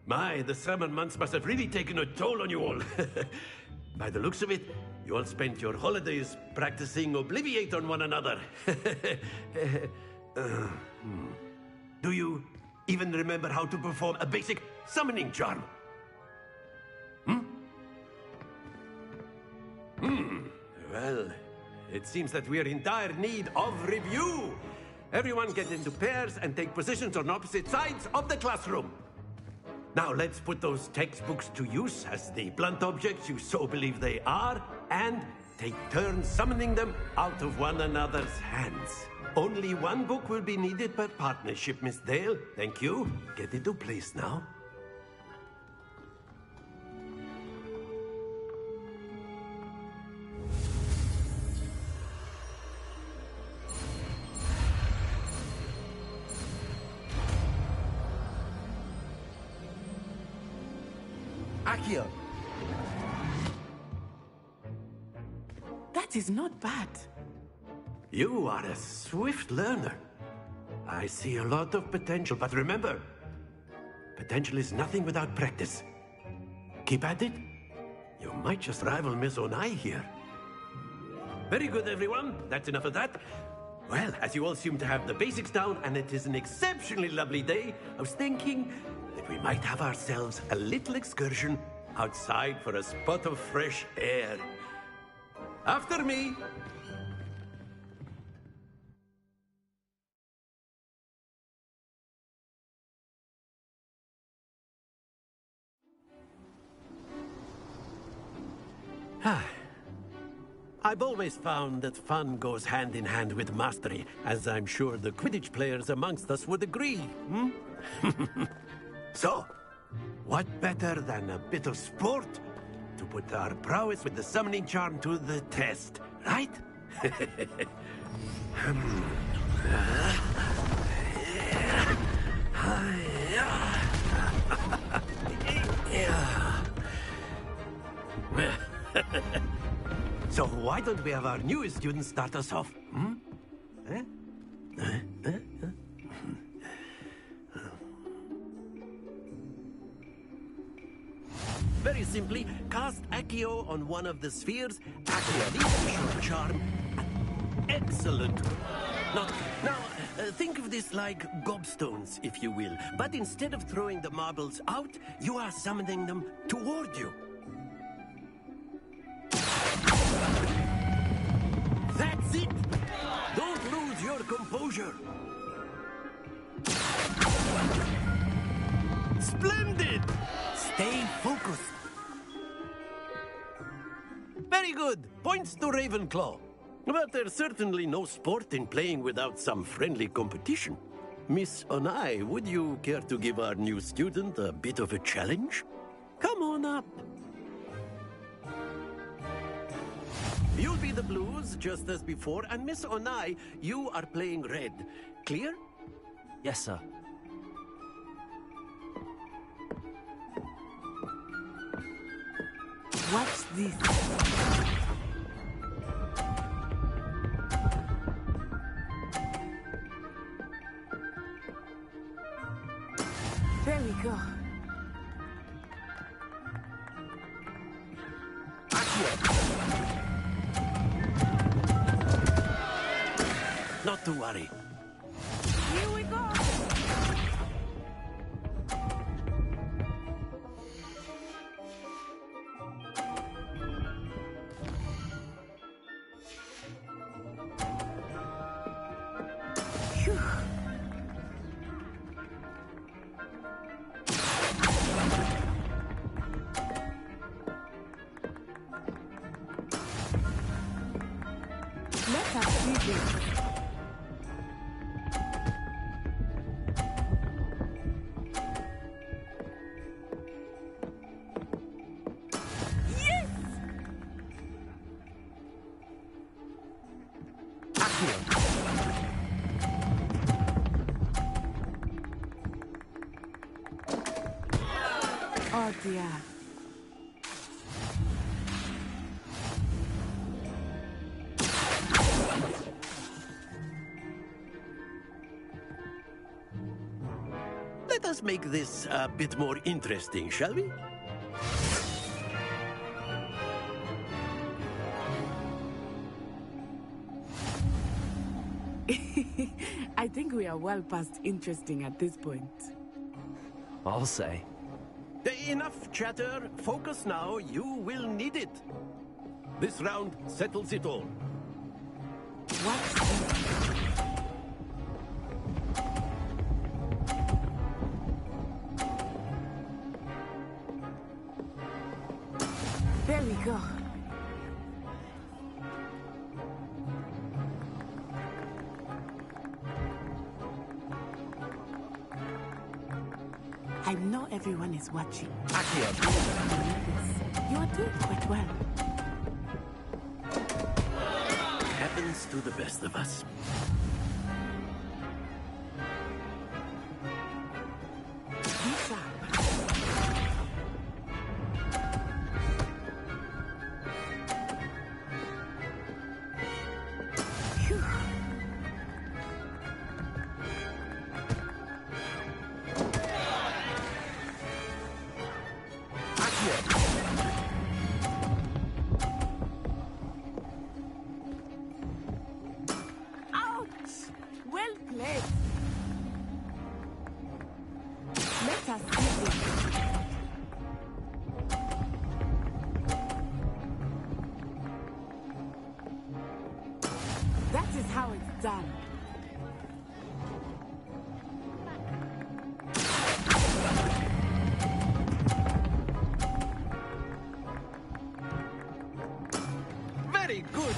My, the summer months must have really taken a toll on you all. By the looks of it, you all spent your holidays practicing Obliviate on one another. Do you even remember how to perform a basic summoning charm? Well, it seems that we are in dire need of review. Everyone get into pairs and take positions on opposite sides of the classroom. Now let's put those textbooks to use as the blunt objects you so believe they are, and take turns summoning them out of one another's hands. Only one book will be needed per partnership, Miss Dale. Thank you. Get into place now. Akio. That is not bad. You are a swift learner. I see a lot of potential, but remember, potential is nothing without practice. Keep at it. You might just rival Miss Onai here. Very good, everyone. That's enough of that. Well, as you all seem to have the basics down, and it is an exceptionally lovely day, I was thinking that we might have ourselves a little excursion outside for a spot of fresh air. After me. I've always found that fun goes hand in hand with mastery, as I'm sure the Quidditch players amongst us would agree. So, what better than a bit of sport to put our prowess with the summoning charm to the test, right? So why don't we have our newest student start us off? Very simply, cast Accio on one of the spheres. Accio leaves a short charm. Excellent. Now, think of this like gobstones, if you will. But instead of throwing the marbles out, you are summoning them toward you. That's it! Don't lose your composure. Splendid! Stay focused. Very good. Points to Ravenclaw. But there's certainly no sport in playing without some friendly competition. Miss Onai, would you care to give our new student a bit of a challenge? Come on up. You'll be the blues, just as before, and Miss Onai, you are playing red. Clear? Yes, sir. What's this? There we go. Not to worry. Here we go. Phew. Oh dear. Let us make this a bit more interesting, shall we? I think we are well past interesting at this point. I'll say. Enough chatter. Focus now. You will need it. This round settles it all. There we go. I know everyone is watching. You are doing quite well. Happens to the best of us. Ouch! Well played. Let us see this. That is how it's done. Very good.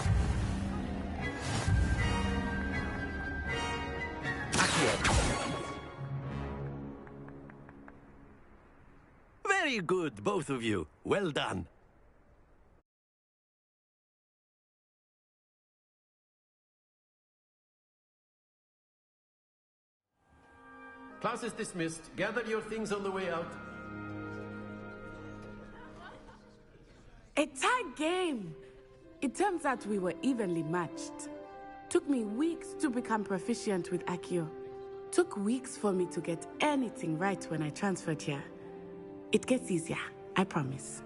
Very good, both of you. Well done. Class is dismissed. Gather your things on the way out. A tight game. It turns out we were evenly matched. Took me weeks to become proficient with Accio. Took weeks for me to get anything right when I transferred here. It gets easier, I promise.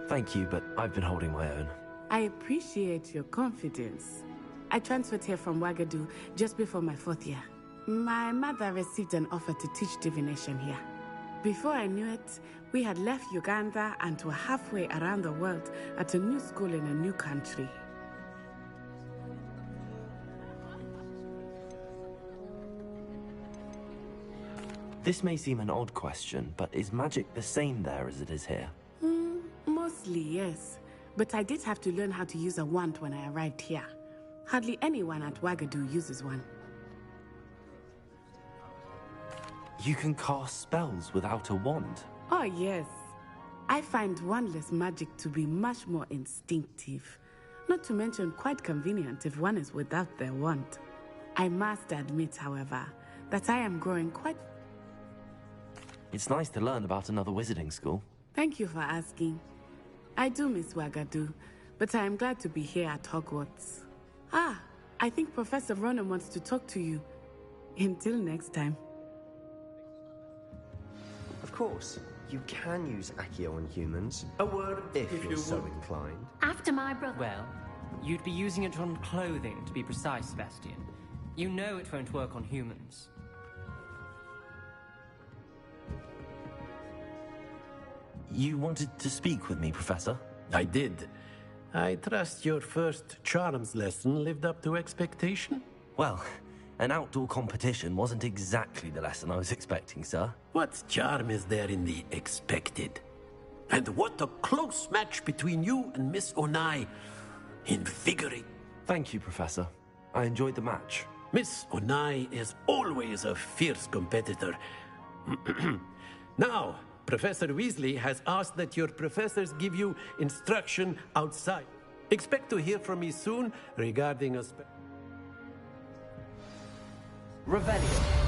Thank you, but I've been holding my own. I appreciate your confidence. I transferred here from Wagadu just before my 4th year. My mother received an offer to teach divination here. Before I knew it, we had left Uganda and were halfway around the world at a new school in a new country. This may seem an odd question, but is magic the same there as it is here? Mostly, yes. But I did have to learn how to use a wand when I arrived here. Hardly anyone at Wagadu uses one. You can cast spells without a wand? Oh, yes. I find wandless magic to be much more instinctive. Not to mention quite convenient if one is without their wand. I must admit, however, that I am growing quite... It's nice to learn about another wizarding school. Thank you for asking. I do miss Wagadu, but I am glad to be here at Hogwarts. Ah, I think Professor Ronan wants to talk to you. Until next time. Of course, you can use Accio on humans. A word if you're so inclined. After my brother. Well, you'd be using it on clothing, to be precise, Sebastian. You know it won't work on humans. You wanted to speak with me, Professor? I did. I trust your first charms lesson lived up to expectation? Well, an outdoor competition wasn't exactly the lesson I was expecting, sir. What charm is there in the expected? And what a close match between you and Miss Onai. Invigorating. Thank you, Professor. I enjoyed the match. Miss Onai is always a fierce competitor. Now, Professor Weasley has asked that your professors give you instruction outside. Expect to hear from me soon regarding a Revelio.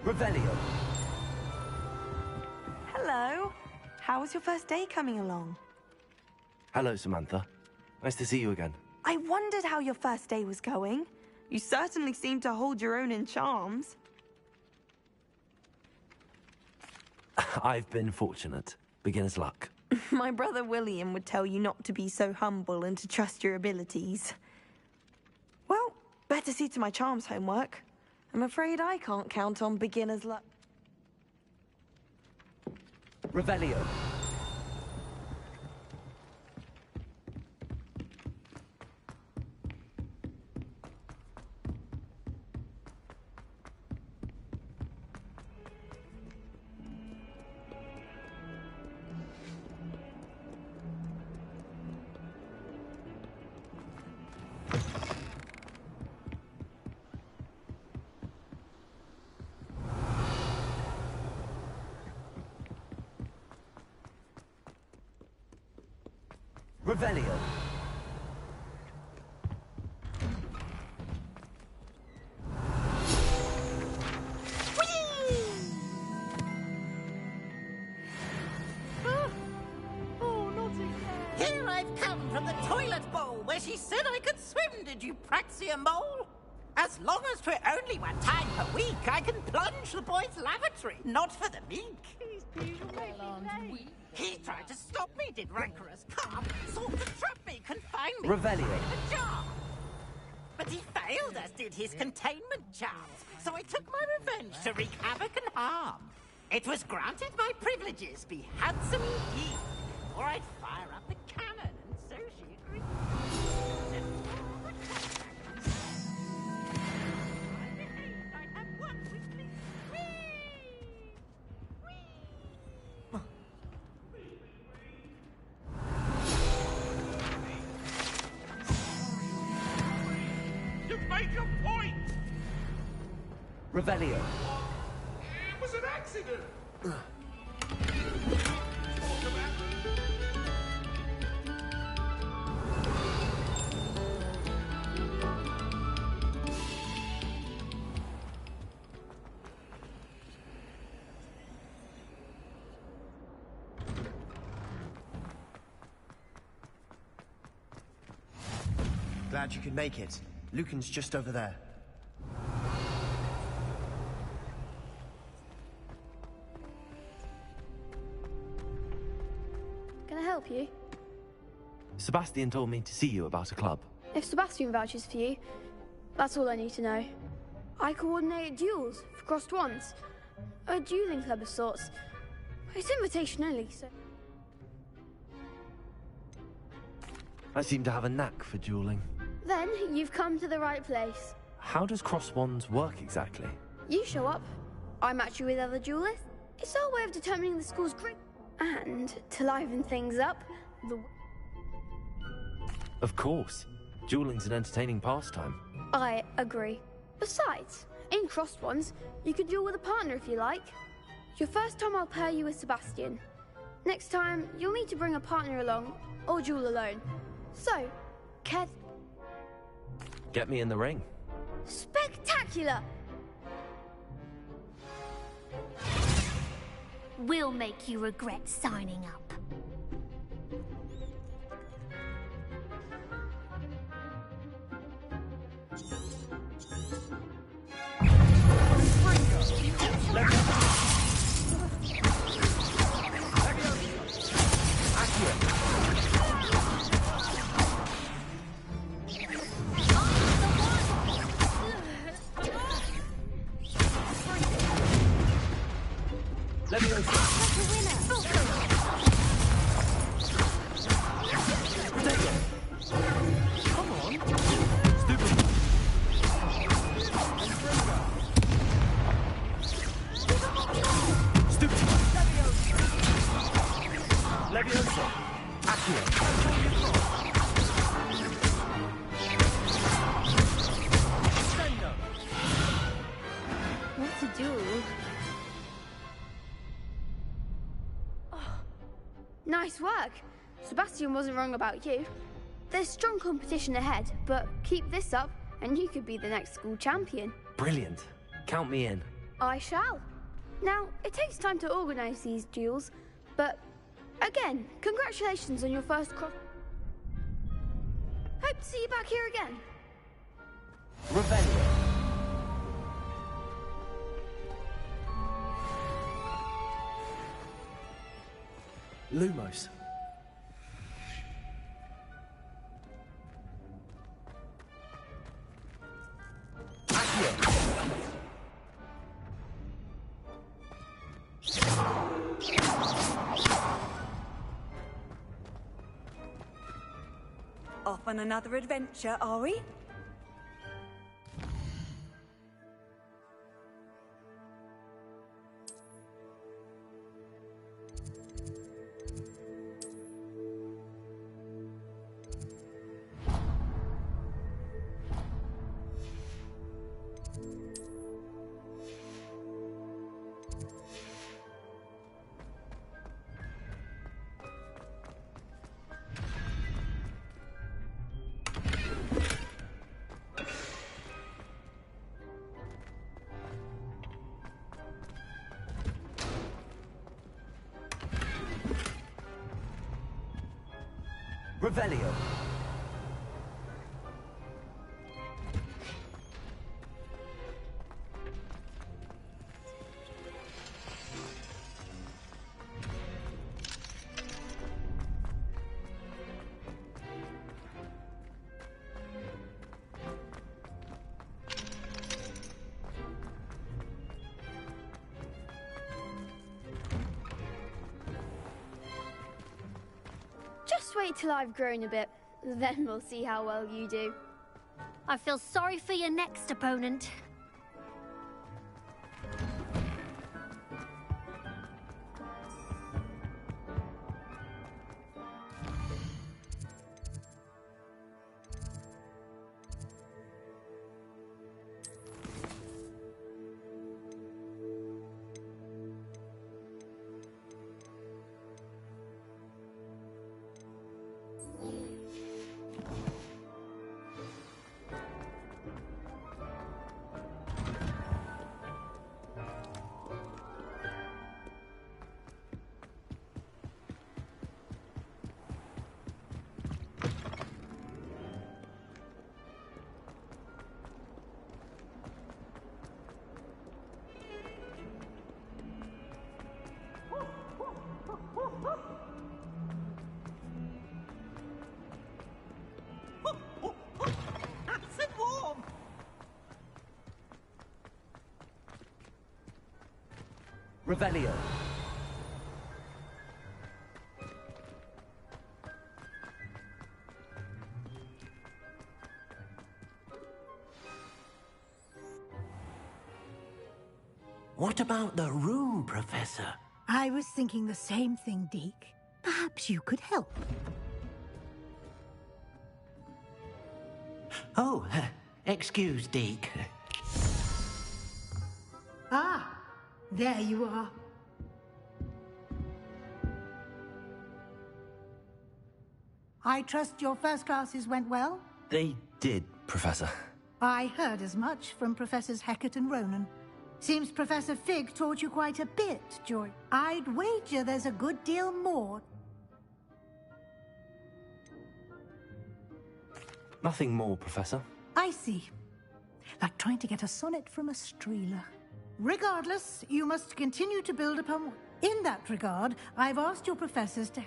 Revelio. Hello. How was your first day coming along? Hello, Samantha. Nice to see you again. I wondered how your first day was going. You certainly seem to hold your own in charms. I've been fortunate. Beginner's luck. My brother William would tell you not to be so humble and to trust your abilities. Well, better see to my charms homework. I'm afraid I can't count on beginner's luck. Revelio. Revelio. Here I've come from the toilet bowl where she said I could swim, did you praxia mole? As long as 'twere only one time per week, I can plunge the boy's lavatory, not for the meek. He tried to stop me, did rancorous carp, sought to trap me, confine me Revelio. in a jar. But he failed, as did his containment charms, so I took my revenge to wreak havoc and harm. It was granted my privileges be handsome indeed, or I'd fire up the cannon, and so she agreed. You've made your point! Revelio. It was an accident! Glad you could make it. Lucan's just over there. Can I help you? Sebastian told me to see you about a club. If Sebastian vouches for you, that's all I need to know. I coordinate duels for crossed wands. A dueling club of sorts. It's invitation only, so... I seem to have a knack for dueling. Then you've come to the right place. How does cross wands work exactly? You show up, I match you with other duelists. It's our way of determining the school's grade. And to liven things up, Of course. Dueling's an entertaining pastime. I agree. Besides, in crossed ones, you could duel with a partner if you like. Your first time I'll pair you with Sebastian. Next time, you'll need to bring a partner along, or duel alone. So, Get me in the ring. Spectacular! We'll make you regret signing up. What to do? Nice work. Sebastian wasn't wrong about you. There's strong competition ahead, but keep this up and you could be the next school champion. Brilliant. Count me in. I shall. Now, it takes time to organise these duels, but again, congratulations on your first cross. Hope to see you back here again. Revelio. Lumos. Off on another adventure, are we? Revelio. Just wait till I've grown a bit, then we'll see how well you do. I feel sorry for your next opponent. Nice and warm. Revelio. What about the room, Professor? I was thinking the same thing, Deke. Perhaps you could help. Oh, excuse, Deke. Ah, there you are. I trust your first classes went well? They did, Professor. I heard as much from Professors Hecat and Ronan. Seems Professor Fig taught you quite a bit, Joy. I'd wager there's a good deal more. Nothing more, Professor. I see. Like trying to get a sonnet from a streeler. Regardless, you must continue to build upon... In that regard, I've asked your professors to...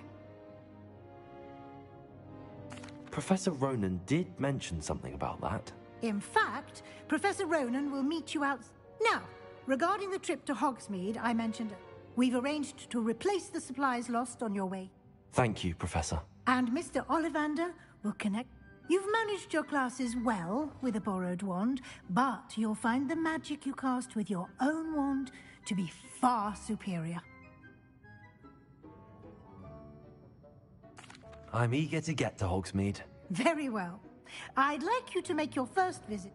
Professor Ronan did mention something about that. In fact, Professor Ronan will meet you out... Now, regarding the trip to Hogsmeade I mentioned, we've arranged to replace the supplies lost on your way. Thank you, Professor. And Mr. Ollivander will connect... You've managed your classes well with a borrowed wand, but you'll find the magic you cast with your own wand to be far superior. I'm eager to get to Hogsmeade. Very well. I'd like you to make your first visit.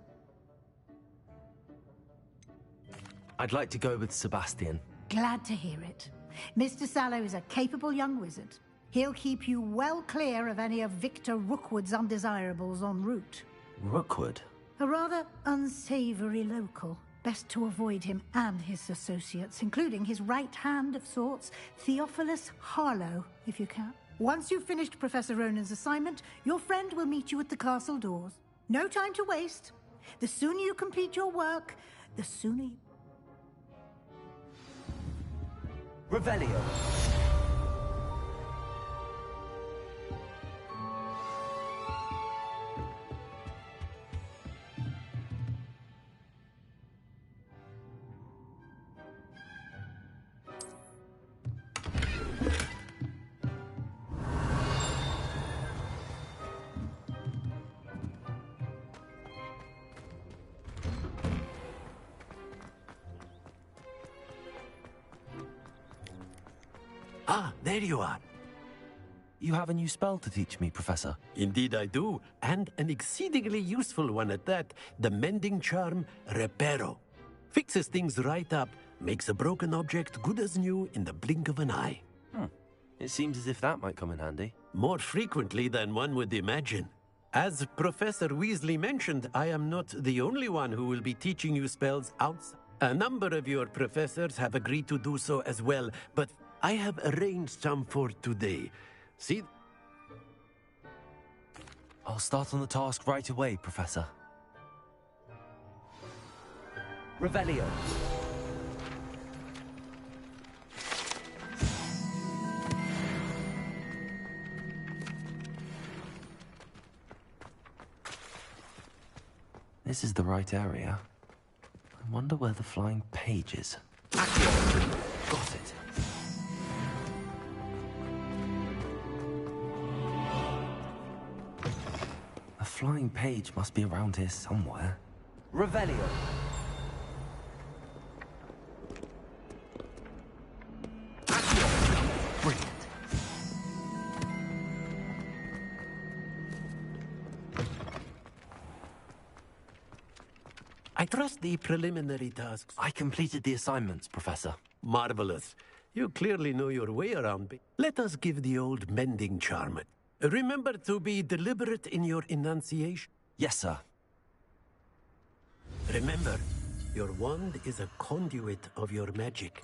I'd like to go with Sebastian. Glad to hear it. Mr. Sallow is a capable young wizard. He'll keep you well clear of any of Victor Rookwood's undesirables en route. Rookwood? A rather unsavory local. Best to avoid him and his associates, including his right hand of sorts, Theophilus Harlow, if you can. Once you've finished Professor Ronan's assignment, your friend will meet you at the castle doors. No time to waste. The sooner you complete your work, the sooner you... Revelio. Ah, there you are. You have a new spell to teach me, Professor. Indeed I do, and an exceedingly useful one at that. The mending charm, Reparo. Fixes things right up, makes a broken object good as new in the blink of an eye. It seems as if that might come in handy. More frequently than one would imagine. As Professor Weasley mentioned, I am not the only one who will be teaching you spells outside. A number of your professors have agreed to do so as well, but I have arranged some for today. See? I'll start on the task right away, Professor. Revelio. This is the right area. I wonder where the flying page is. Got it. A flying page must be around here somewhere. Revelio. Brilliant. I trust the preliminary tasks. I completed the assignments, Professor. Marvelous. You clearly know your way around. Let us give the old mending charm. Remember to be deliberate in your enunciation. Yes, sir. Remember, your wand is a conduit of your magic.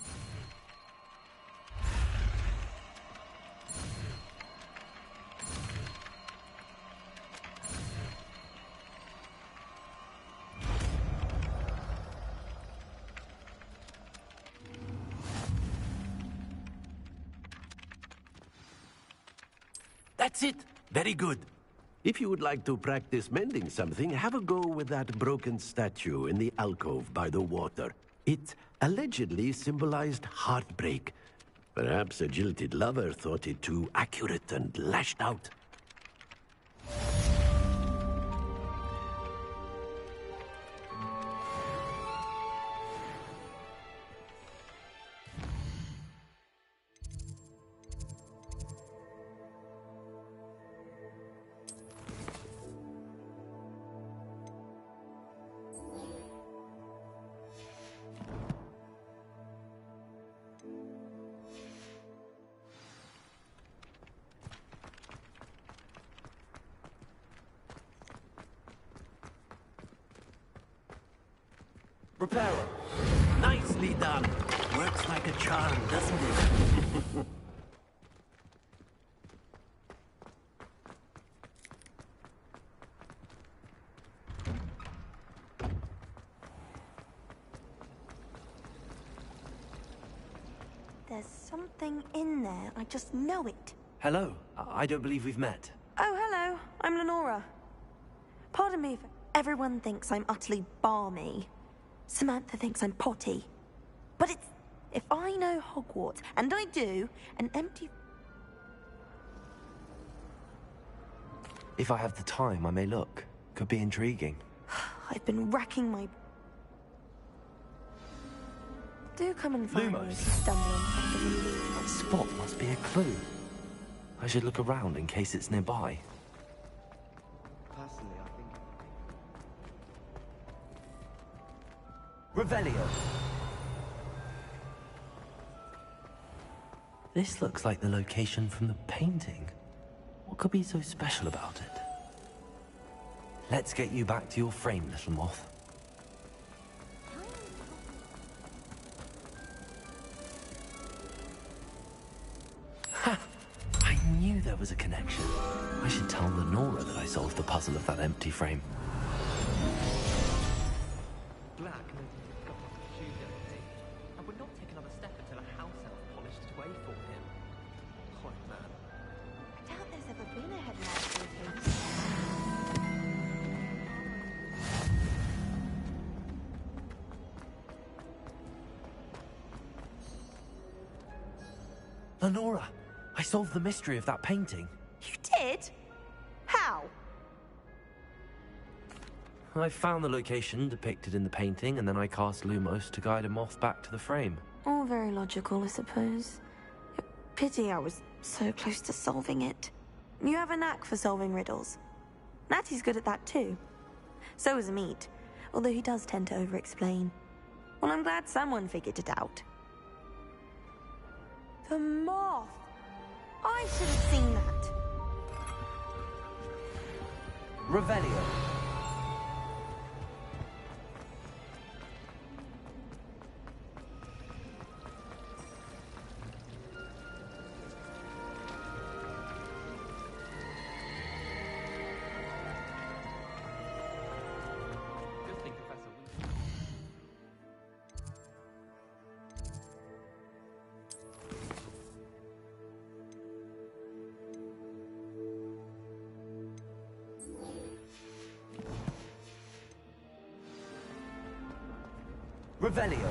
That's it. Very good. If you would like to practice mending something, have a go with that broken statue in the alcove by the water. It allegedly symbolized heartbreak. Perhaps a jilted lover thought it too accurate and lashed out. Reparo. Nicely done. Works like a charm, doesn't it? There's something in there. I just know it. Hello. I don't believe we've met. Oh, hello. I'm Lenora. Pardon me if everyone thinks I'm utterly balmy. Samantha thinks I'm potty. But it's... if I know Hogwarts, and I do, an empty... If I have the time, I may look. Could be intriguing. I've been racking my... Do come and find me if you stumble on something. That spot must be a clue. I should look around in case it's nearby. Personally, I think... Revelio. This looks like the location from the painting. What could be so special about it? Let's get you back to your frame, little moth. there was a connection. I should tell Lenora that I solved the puzzle of that empty frame. Black moved got off the shoe the other day, and would not take another step until a house elf polished it away for him. Poor man. I doubt there's ever been a headmaster with him. Lenora, I solved the mystery of that painting. You did? How? I found the location depicted in the painting, and then I cast Lumos to guide him off back to the frame. All very logical, I suppose. Pity I was so close to solving it. You have a knack for solving riddles. Natty's good at that too. So is Amit, although he does tend to over-explain. Well, I'm glad someone figured it out. The moth! I should have seen that. Revelio. Good thing Professor Weasley. Revelio.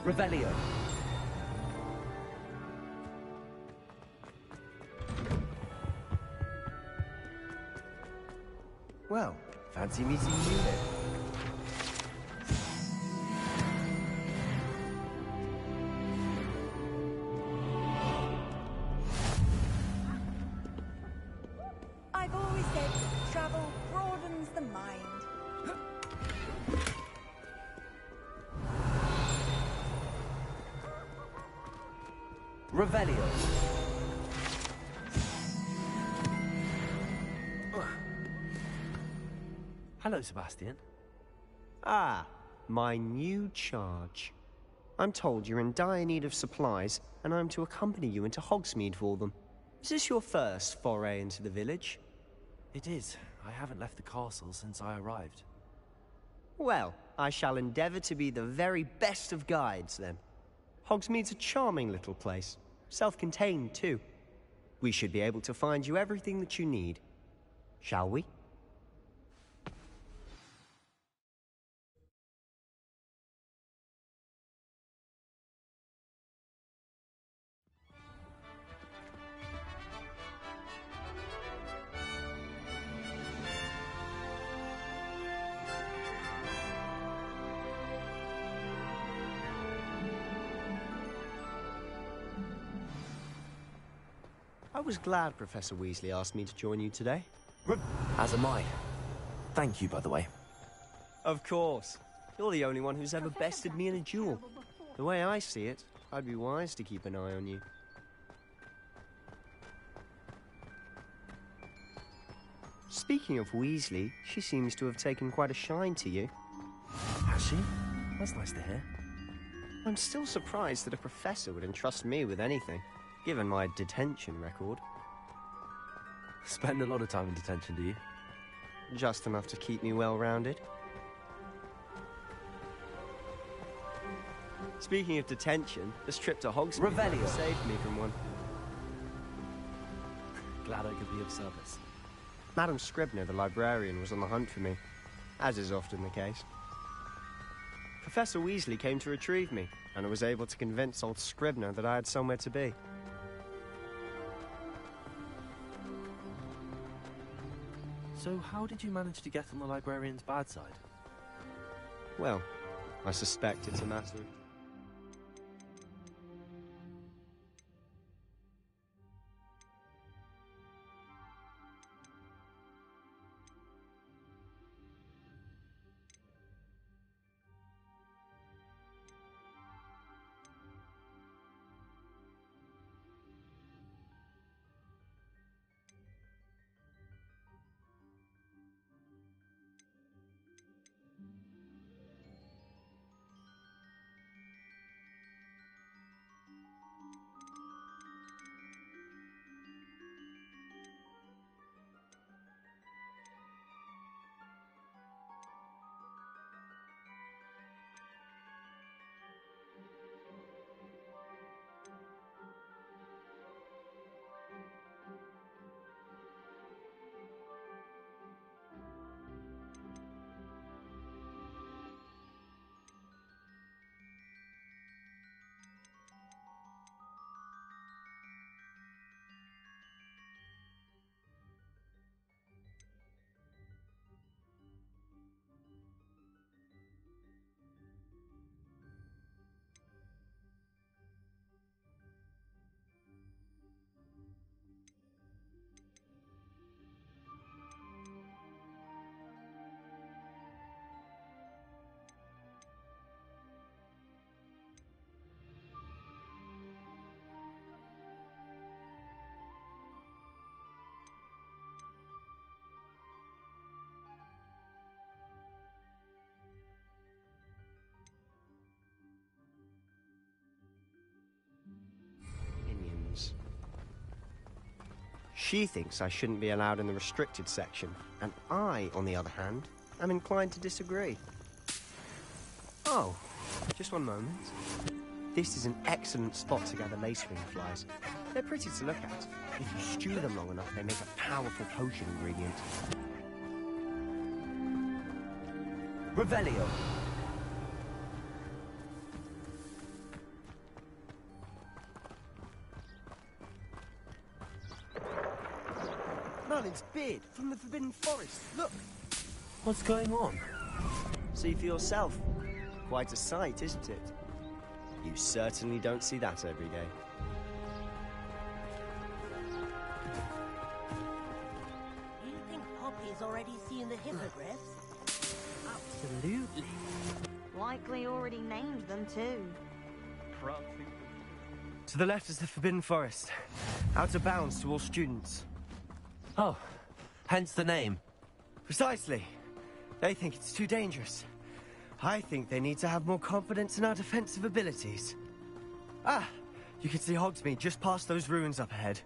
Revelio. Well, fancy meeting you then. I've always said travel broadens the mind. Revelio. Hello, Sebastian. Ah, my new charge. I'm told you're in dire need of supplies, and I'm to accompany you into Hogsmeade for them. Is this your first foray into the village? It is. I haven't left the castle since I arrived. Well, I shall endeavour to be the very best of guides, then. Hogsmeade's a charming little place. Self-contained, too. We should be able to find you everything that you need. Shall we? I was glad Professor Weasley asked me to join you today. As am I. Thank you, by the way. Of course. You're the only one who's ever bested me in a duel. The way I see it, I'd be wise to keep an eye on you. Speaking of Weasley, she seems to have taken quite a shine to you. Has she? That's nice to hear. I'm still surprised that a professor would entrust me with anything, given my detention record. Spend a lot of time in detention, do you? Just enough to keep me well-rounded. Speaking of detention, this trip to Hogsmeade Revelio. saved me from one. Glad I could be of service. Madam Scribner, the librarian, was on the hunt for me, as is often the case. Professor Weasley came to retrieve me, and I was able to convince old Scribner that I had somewhere to be. So how did you manage to get on the librarian's bad side? Well, I suspect it's a matter of... She thinks I shouldn't be allowed in the restricted section, and I, on the other hand, am inclined to disagree. Oh, just one moment. This is an excellent spot to gather lacewing flies. They're pretty to look at. If you stew them long enough, they make a powerful potion ingredient. Revelio. Merlin's beard from the Forbidden Forest. Look! What's going on? See for yourself. Quite a sight, isn't it? You certainly don't see that every day. Do you think Poppy's already seen the hippogriffs? Absolutely. Likely already named them too. To the left is the Forbidden Forest. Out of bounds to all students. Oh, hence the name. Precisely. They think it's too dangerous. I think they need to have more confidence in our defensive abilities. Ah, you can see Hogsmeade just past those ruins up ahead.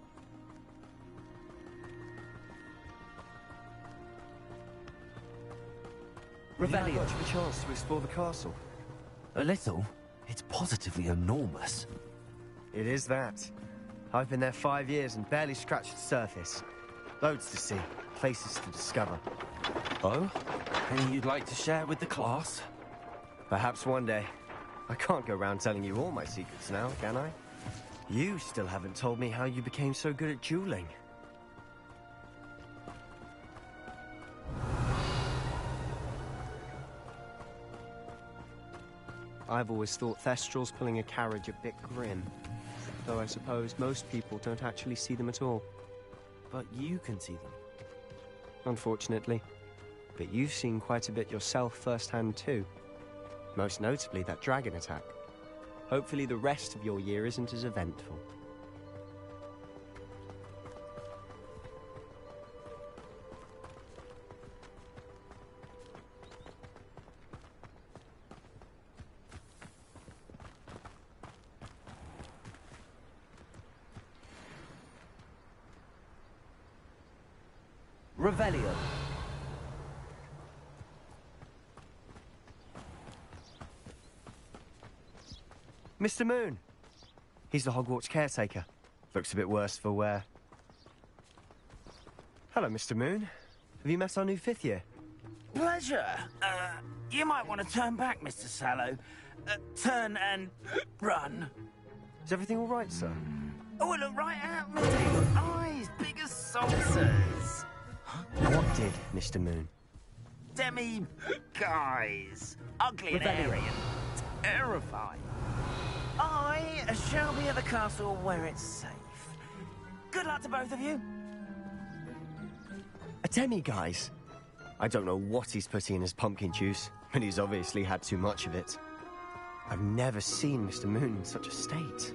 Revelio. Have you got a chance to explore the castle? A little. It's positively enormous. It is that. I've been there 5 years and barely scratched the surface. Loads to see, places to discover. Oh? Any you'd like to share with the class? Perhaps one day. I can't go around telling you all my secrets now, can I? You still haven't told me how you became so good at dueling. I've always thought Thestrals pulling a carriage a bit grim. Though I suppose most people don't actually see them at all. But you can see them. Unfortunately. But you've seen quite a bit yourself firsthand too. Most notably that dragon attack. Hopefully the rest of your year isn't as eventful. Revelio. Mr. Moon. He's the Hogwarts caretaker. Looks a bit worse for wear. Hello, Mr. Moon. Have you met our new 5th year? Pleasure. You might want to turn back, Mr. Sallow. Turn and run. Is everything all right, sir? Oh, look right at me. Eyes big as saucers. What did, Mr. Moon? Demi guys. Ugly and hairy and terrifying. I shall be at the castle where it's safe. Good luck to both of you. A demi-guise? I don't know what he's putting in his pumpkin juice, but he's obviously had too much of it. I've never seen Mr. Moon in such a state.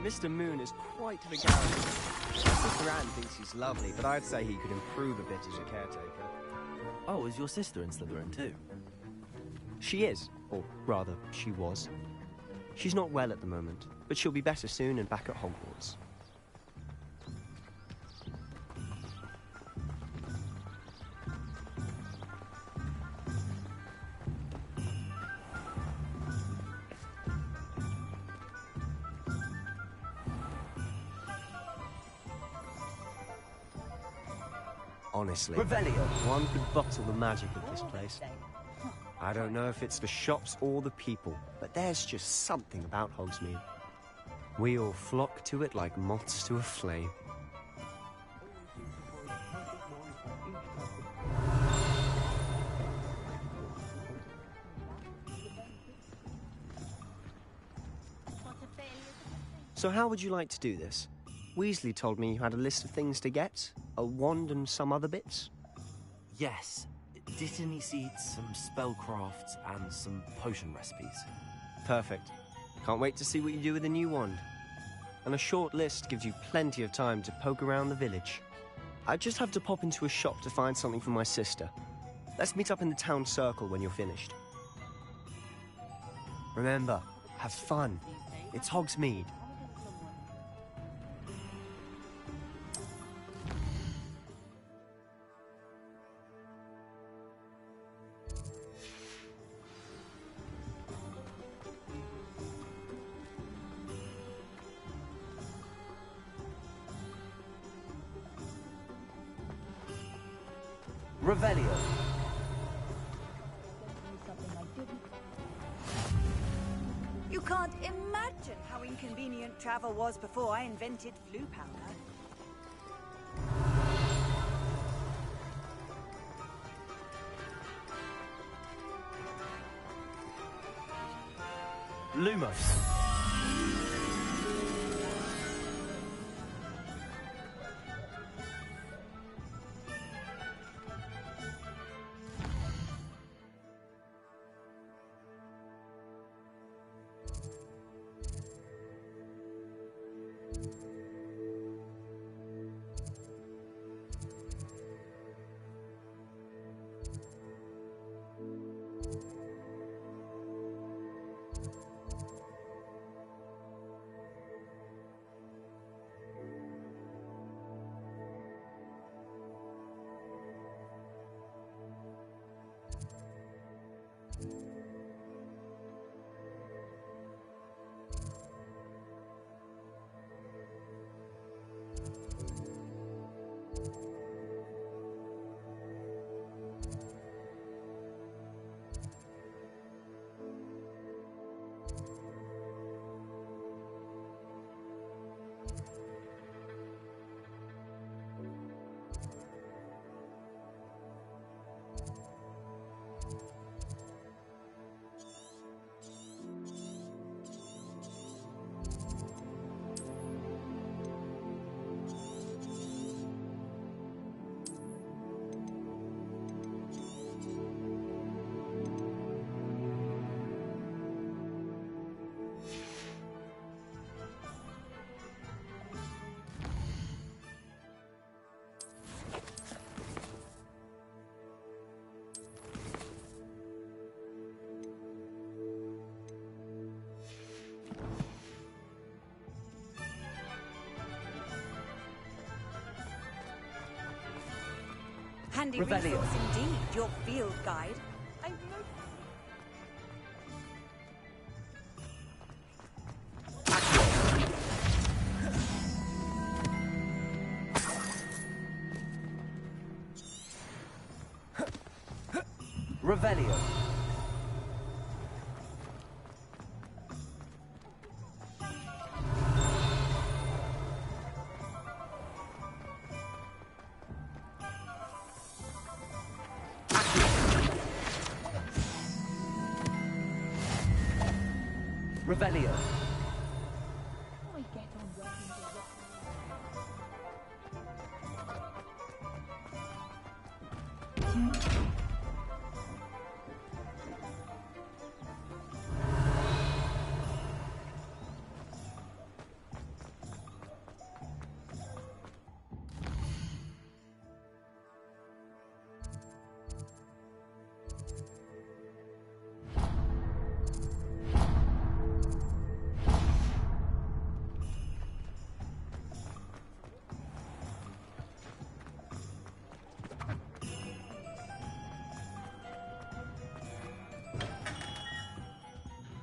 Mr. Moon is quite the character. Sister Anne thinks he's lovely, but I'd say he could improve a bit as a caretaker. Oh, is your sister in Slytherin too? She is, or rather, she was. She's not well at the moment, but she'll be better soon and back at Hogwarts. Honestly, one could bottle the magic of this place. I don't know if it's the shops or the people, but there's just something about Hogsmeade. We all flock to it like moths to a flame. So how would you like to do this? Weasley told me you had a list of things to get, a wand and some other bits. Yes. Dittany seeds, some spellcrafts, and some potion recipes. Perfect. Can't wait to see what you do with the new wand. And a short list gives you plenty of time to poke around the village. I just have to pop into a shop to find something for my sister. Let's meet up in the town circle when you're finished. Remember, have fun. It's Hogsmeade. Revelio. You can't imagine how inconvenient travel was before I invented flu powder. Lumos. Handy Revelio. resource indeed, your field guide. I know. Revelio. Revelio.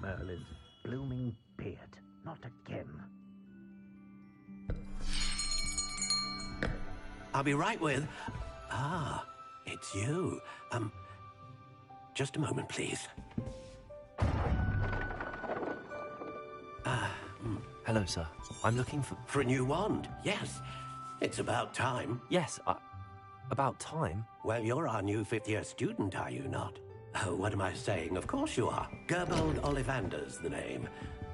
Merlin's blooming beard. Not again. I'll be right with... Ah, it's you. Just a moment, please. Hello, sir. I'm looking for... For a new wand, yes. It's about time. Yes, about time? Well, you're our new fifth-year student, are you not? Oh, what am I saying? Of course you are. Gerbold Ollivander's the name.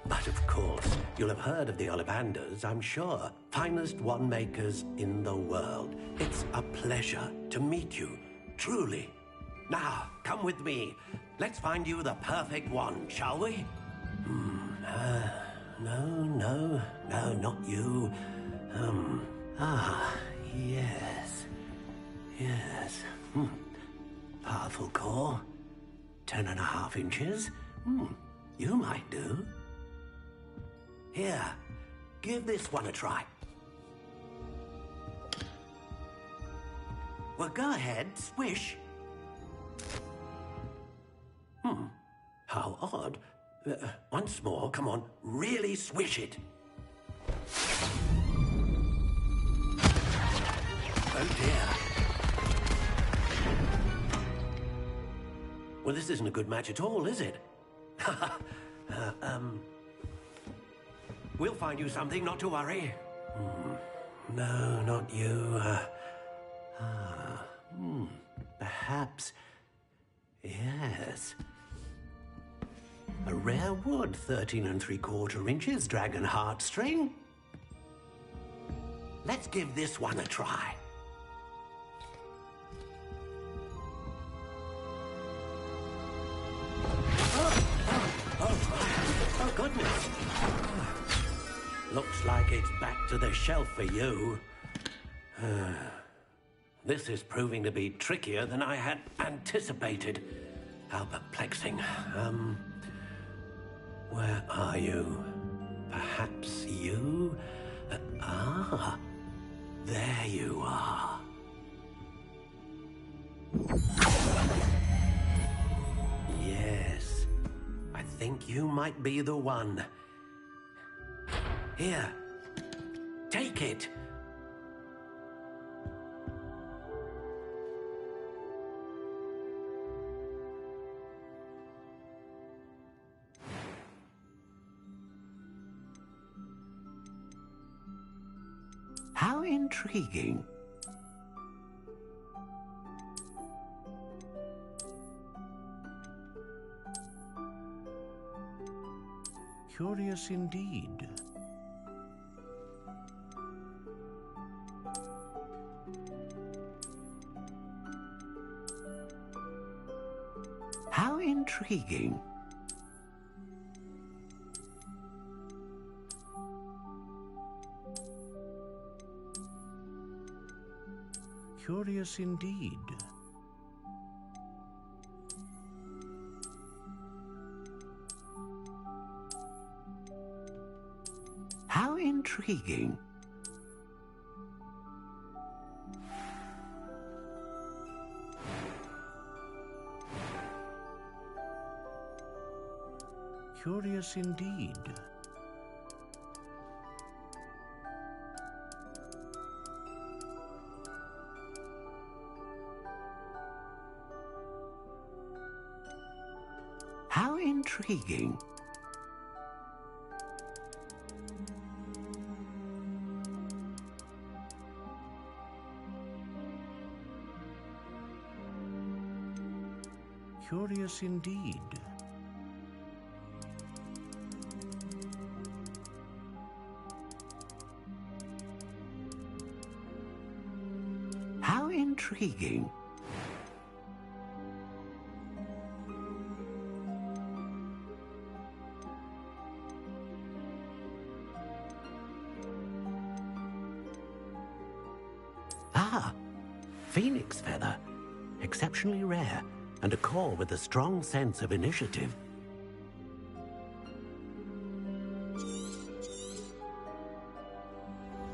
But of course, you'll have heard of the Ollivanders, I'm sure. Finest wand makers in the world. It's a pleasure to meet you, truly. Now, come with me. Let's find you the perfect wand, shall we? No, not you. Yes. Powerful core. 10.5 inches. You might do. Here, give this one a try. Well, go ahead, swish. How odd. Once more, come on, really swish it. Oh dear. Well, this isn't a good match at all, is it? We'll find you something, not to worry. No, not you. Perhaps... Yes. A rare wood, 13 3/4 inches, dragon heartstring. Let's give this one a try. Oh, goodness. Looks like it's back to the shelf for you. This is proving to be trickier than I had anticipated. How perplexing. Where are you? Perhaps you? There you are. Yes. I think you might be the one. Here. Take it. How intriguing. Curious indeed. How intriguing. Curious indeed. How intriguing. Curious indeed. How intriguing. Curious indeed. How intriguing. Phoenix feather. Exceptionally rare, and a core with a strong sense of initiative.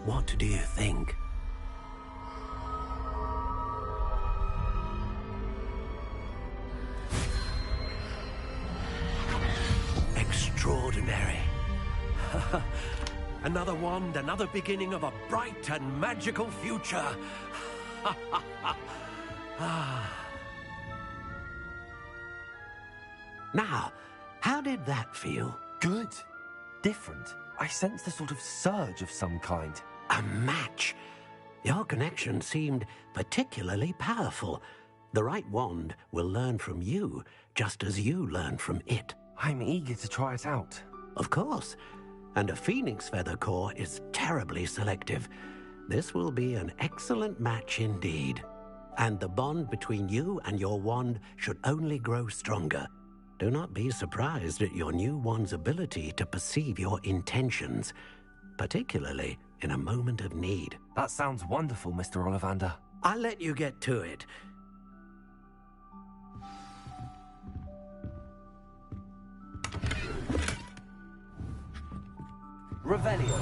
What do you think? Extraordinary. Another wand, another beginning of a bright and magical future. Now, how did that feel? Good. Different. I sensed a sort of surge of some kind. A match. Your connection seemed particularly powerful. The right wand will learn from you, just as you learn from it. I'm eager to try it out. Of course. And a phoenix feather core is terribly selective. This will be an excellent match indeed. And the bond between you and your wand should only grow stronger. Do not be surprised at your new wand's ability to perceive your intentions, particularly in a moment of need. That sounds wonderful, Mr. Ollivander. I'll let you get to it. Revelio.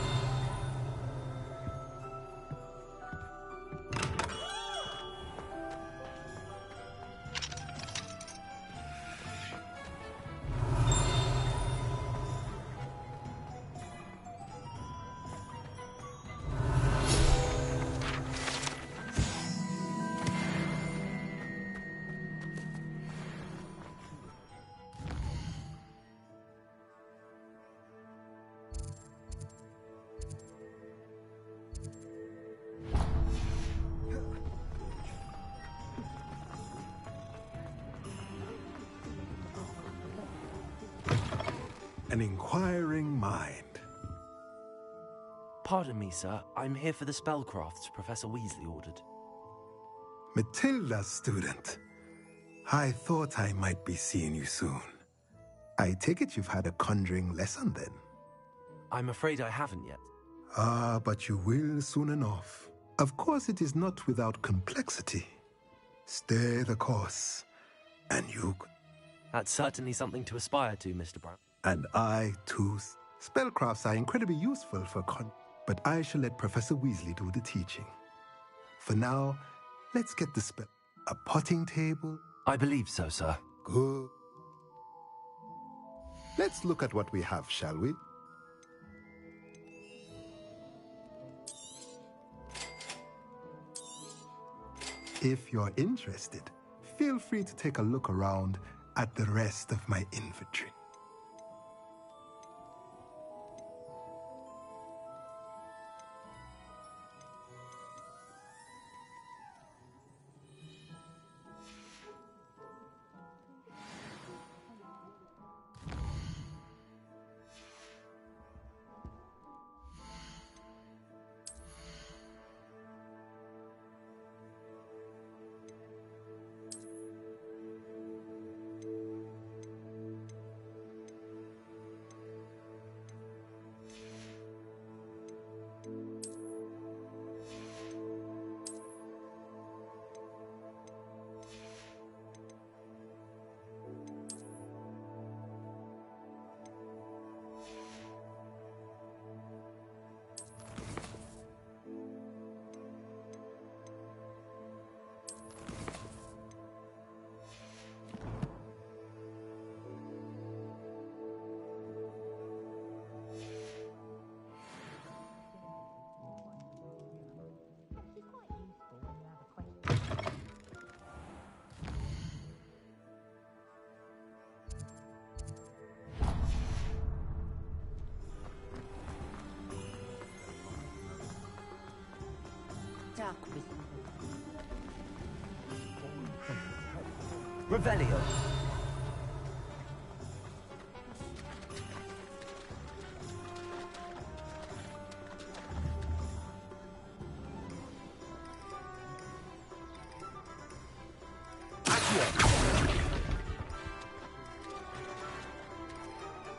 an inquiring mind. Pardon me, sir. I'm here for the spellcrafts Professor Weasley ordered. Matilda, student. I thought I might be seeing you soon. I take it you've had a conjuring lesson then? I'm afraid I haven't yet. Ah, but you will soon enough. Of course, it is not without complexity. Stay the course, and you... That's certainly something to aspire to, Mr. Brown. And I, too. Spellcrafts are incredibly useful for but I shall let Professor Weasley do the teaching. For now, let's get the spell. A potting table? I believe so, sir. Good. Let's look at what we have, shall we? If you're interested, feel free to take a look around at the rest of my inventory. Revelio.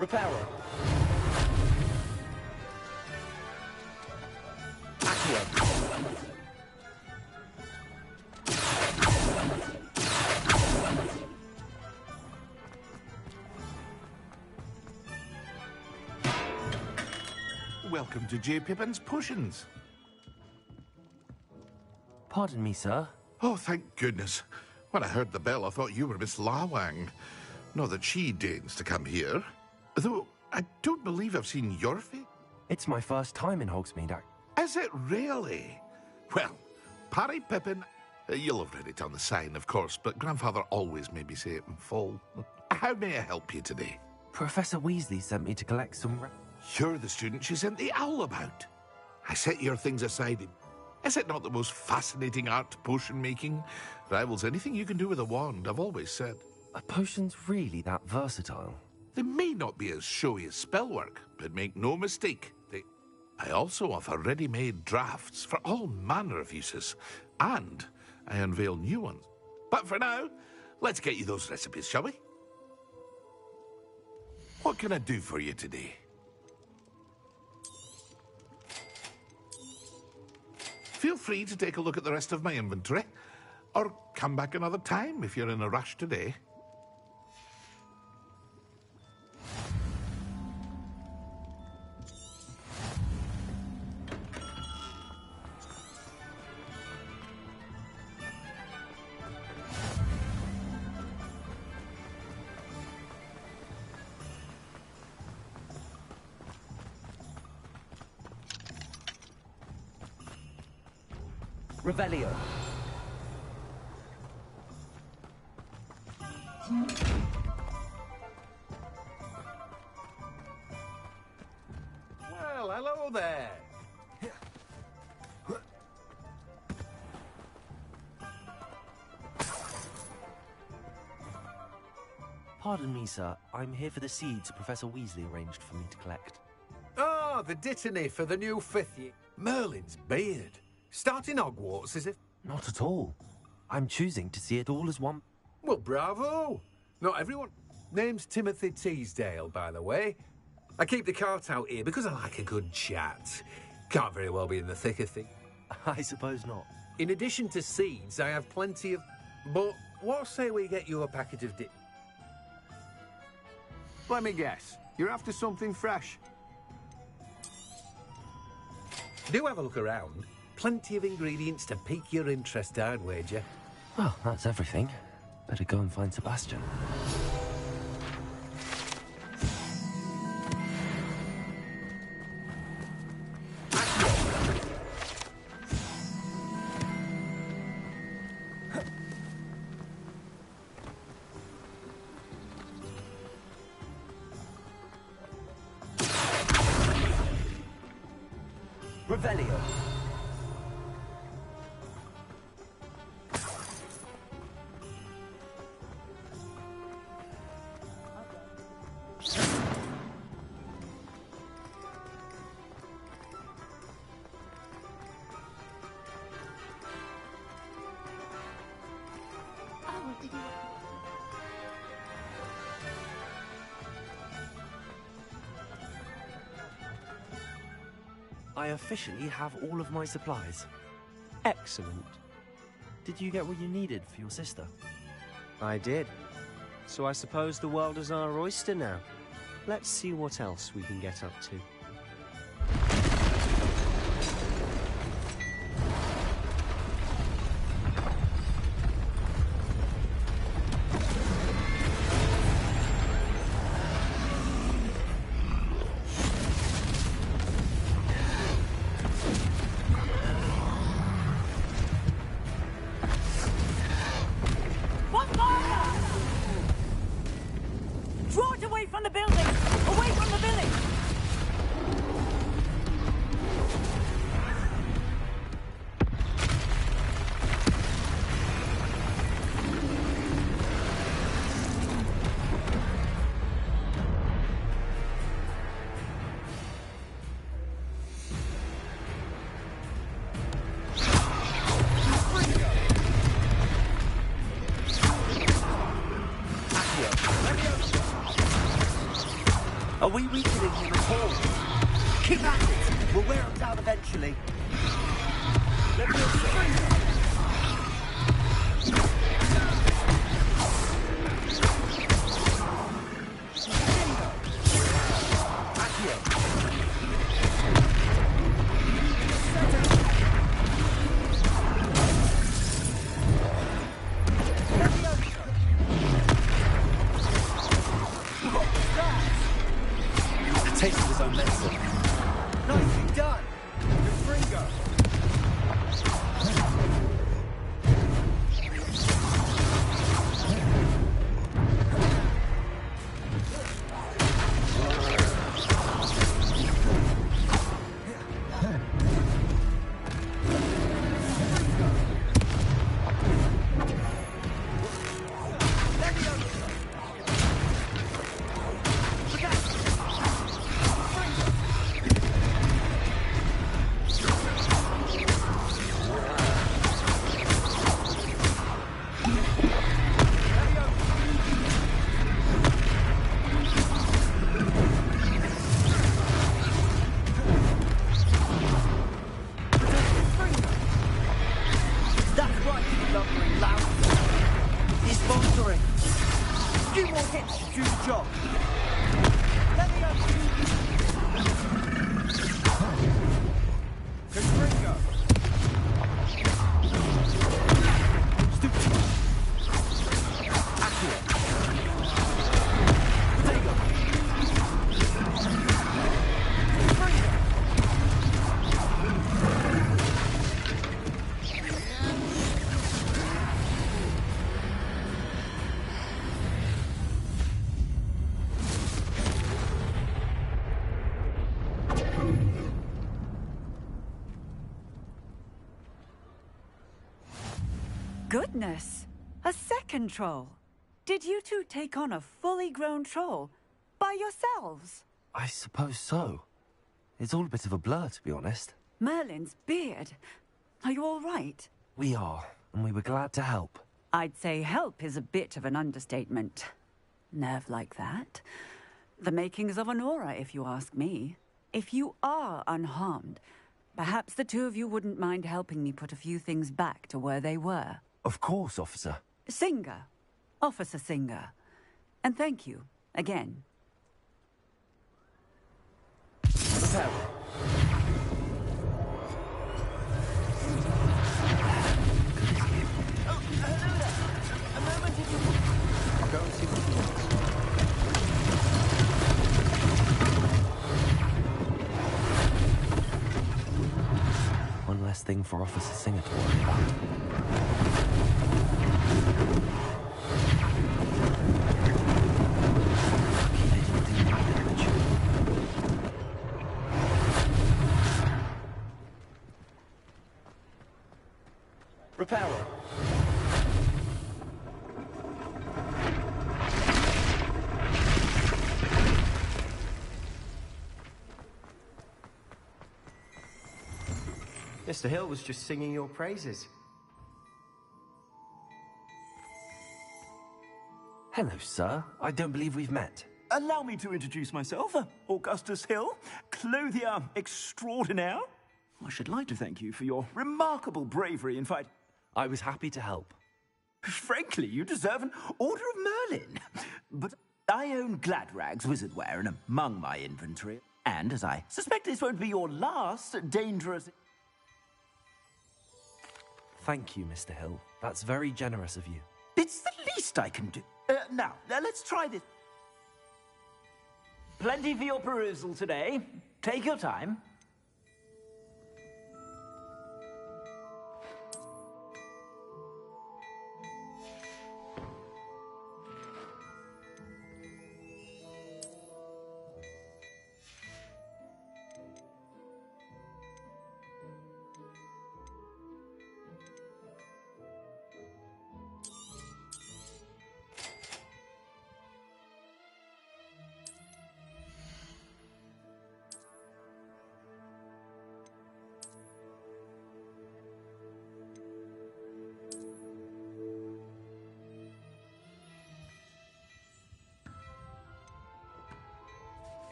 Reparo. Welcome to J. Pippin's Potions. Pardon me, sir. Oh, thank goodness. When I heard the bell, I thought you were Miss Lawang. Not that she deigns to come here. Though, I don't believe I've seen your face. It's my first time in Hogsmeade. Is it really? Well, Parry Pippin, you'll have read it on the sign, of course, but Grandfather always made me say it in full. How may I help you today? Professor Weasley sent me to collect some... You're the student she sent the owl about. I set your things aside. Is it not the most fascinating art potion making? Rivals anything you can do with a wand, I've always said. Are potions really that versatile? They may not be as showy as spellwork, but make no mistake, I also offer ready-made drafts for all manner of uses, and I unveil new ones. But for now, let's get you those recipes, shall we? What can I do for you today? Feel free to take a look at the rest of my inventory, or come back another time if you're in a rush today. Revelio. Well, hello there. Pardon me, sir. I'm here for the seeds Professor Weasley arranged for me to collect. Oh, the dittany for the new 5th year. Merlin's beard. Starting Hogwarts as if... Not at all. I'm choosing to see it all as one... Well, bravo! Not everyone... Name's Timothy Teasdale, by the way. I keep the cart out here because I like a good chat. Can't very well be in the thick of things. I suppose not. In addition to seeds, I have plenty of... But what say we get you a packet of Let me guess. You're after something fresh. Do have a look around. Plenty of ingredients to pique your interest, I'd wager. Well, that's everything. Better go and find Sebastian. Revelio. I officially have all of my supplies. Excellent. Did you get what you needed for your sister? I did. So I suppose the world is our oyster now. Let's see what else we can get up to. Draw it away from the building! Away from the village! Are we weakening him at all? Keep at it! We'll wear him down eventually. Let me taste of his own medicine. Nicely done! Fringo! Few more hits to do the job. Let me up. Confringo. Stupid. Accurate. Potato. Goodness! A second troll. Did you two take on a fully grown troll? By yourselves? I suppose so. It's all a bit of a blur, to be honest. Merlin's beard. Are you all right? We are, and we were glad to help. I'd say help is a bit of an understatement. Nerve like that. The makings of an aura, if you ask me. If you are unharmed, perhaps the two of you wouldn't mind helping me put a few things back to where they were. Of course, officer. Singer. Officer Singer. And thank you, again. Prepare. I'll go and see what he wants. One less thing for Officer Singer to worry about. Repairer. Mr. Hill was just singing your praises. Hello, sir. I don't believe we've met. Allow me to introduce myself, Augustus Hill, clothier extraordinaire. I should like to thank you for your remarkable bravery in fight. I was happy to help. Frankly, you deserve an Order of Merlin. But I own Gladrag's wizardware and among my inventory. And as I suspect this won't be your last dangerous... Thank you, Mr. Hill. That's very generous of you. It's the least I can do. Now, let's try this. Plenty for your perusal today. Take your time.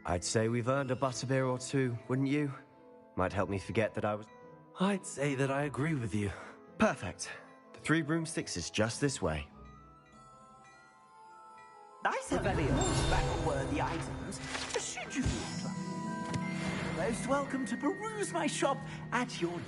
I'd say we've earned a butterbeer or two, wouldn't you? Might help me forget that I was... I'd say that I agree with you. Perfect. The 3 broomsticks is just this way. Nice very battle-worthy items. Should you want? Most welcome to peruse my shop at your leisure.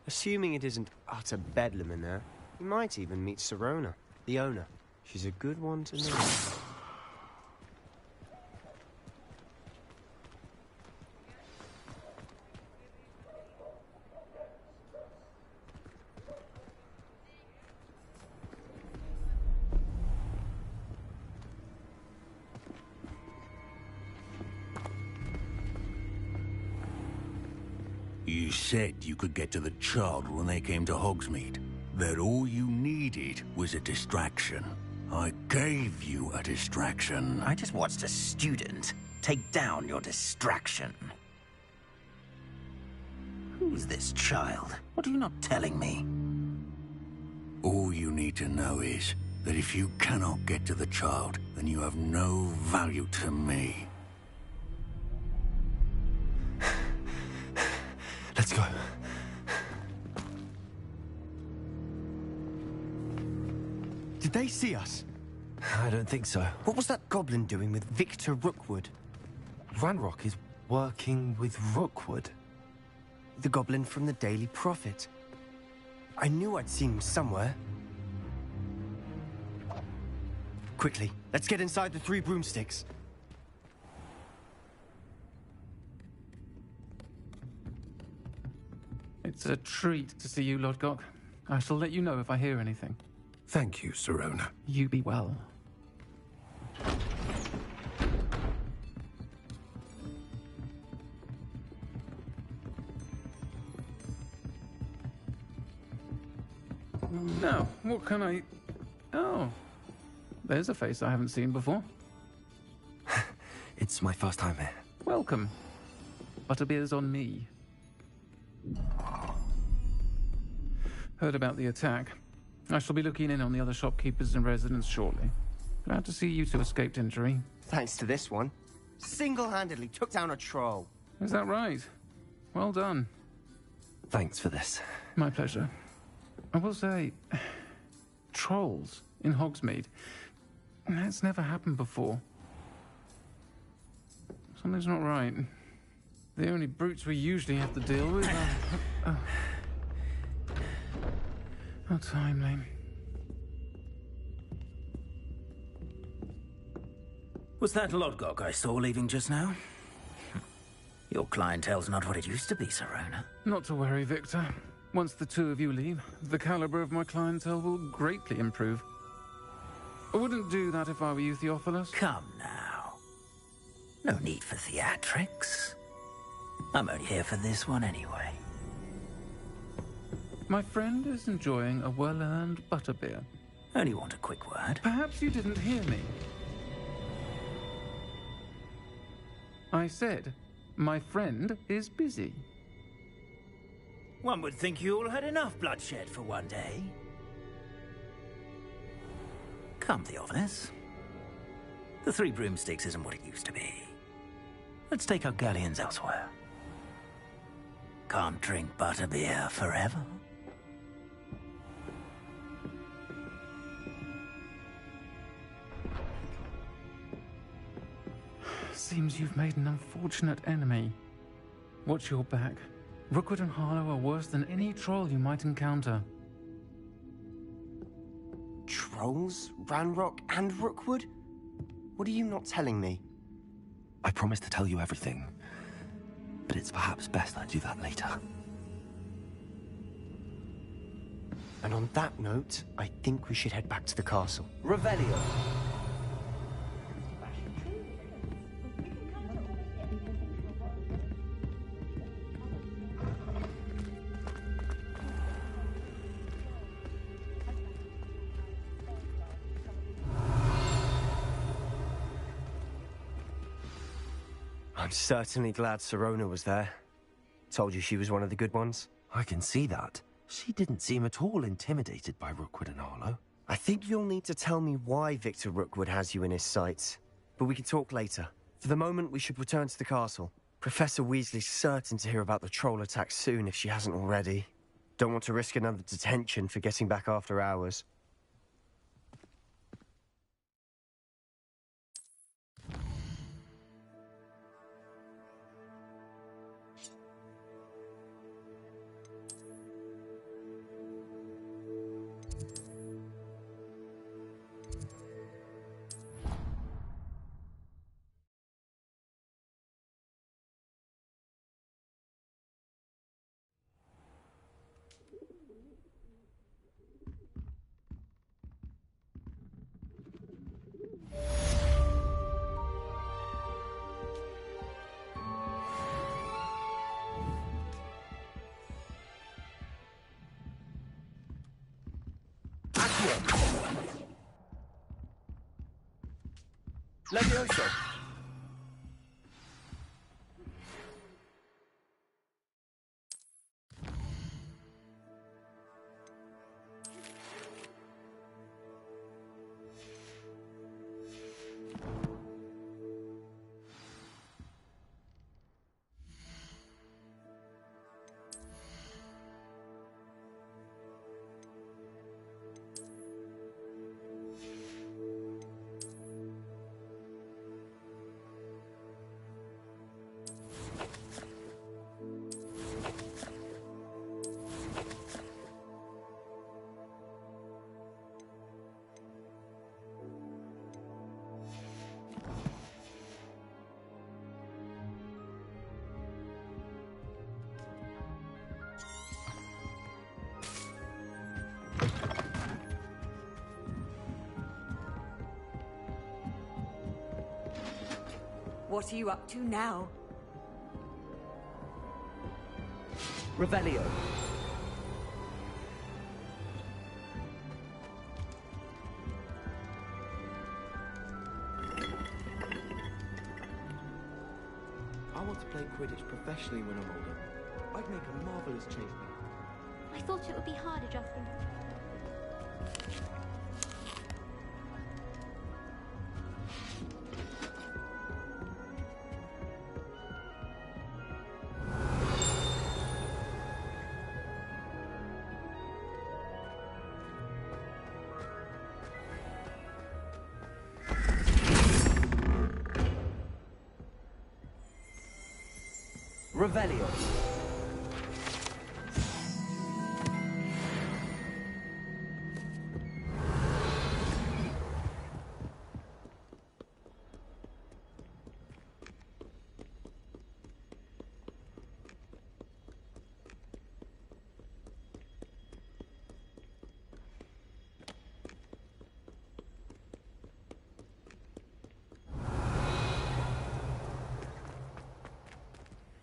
Assuming it isn't utter bedlam in there, you might even meet Sirona, the owner. She's a good one to know. You said you could get to the child when they came to Hogsmeade. That all you needed was a distraction. I gave you a distraction. I just watched a student take down your distraction. Who's this child? What are you not telling me? All you need to know is that if you cannot get to the child, then you have no value to me. Let's go. Did they see us? I don't think so. What was that goblin doing with Victor Rookwood? Ranrock is working with Rookwood. The goblin from the Daily Prophet. I knew I'd seen him somewhere. Quickly, let's get inside the 3 broomsticks. It's a treat to see you, Lodgok. I shall let you know if I hear anything. Thank you, Sirona. You be well. Now, what can I... Oh, there's a face I haven't seen before. It's my first time here. Welcome. Butterbeer's on me. Heard about the attack. I shall be looking in on the other shopkeepers and residents shortly. Glad to see you two escaped injury. Thanks to this one. Single-handedly took down a troll. Is that right? Well done. Thanks for this. My pleasure. I will say, trolls in Hogsmeade. That's never happened before. Something's not right. The only brutes we usually have to deal with are... How timely. Was that Lodgok I saw leaving just now? Your clientele's not what it used to be, Sirona. Not to worry, Victor. Once the two of you leave, the caliber of my clientele will greatly improve. I wouldn't do that if I were you, Theophilus. Come now. No need for theatrics. I'm only here for this one anyway. My friend is enjoying a well-earned butterbeer. Only want a quick word. Perhaps you didn't hear me. I said, my friend is busy. One would think you all had enough bloodshed for one day. Come, Theophilus. The 3 broomsticks isn't what it used to be. Let's take our galleons elsewhere. Can't drink butterbeer forever. Seems you've made an unfortunate enemy. Watch your back. Rookwood and Harlow are worse than any troll you might encounter. Trolls? Ranrock and Rookwood? What are you not telling me? I promised to tell you everything, but it's perhaps best I do that later. And on that note, I think we should head back to the castle. Revelio. I'm certainly glad Sirona was there. Told you she was one of the good ones. I can see that. She didn't seem at all intimidated by Rookwood and Harlow. I think you'll need to tell me why Victor Rookwood has you in his sights. But we can talk later. For the moment, we should return to the castle. Professor Weasley's certain to hear about the troll attack soon if she hasn't already. Don't want to risk another detention for getting back after hours. Levioso. What are you up to now? Revelio. I want to play Quidditch professionally when I'm older. I'd make a marvelous champion. I thought it would be hard adjusting. Revelio.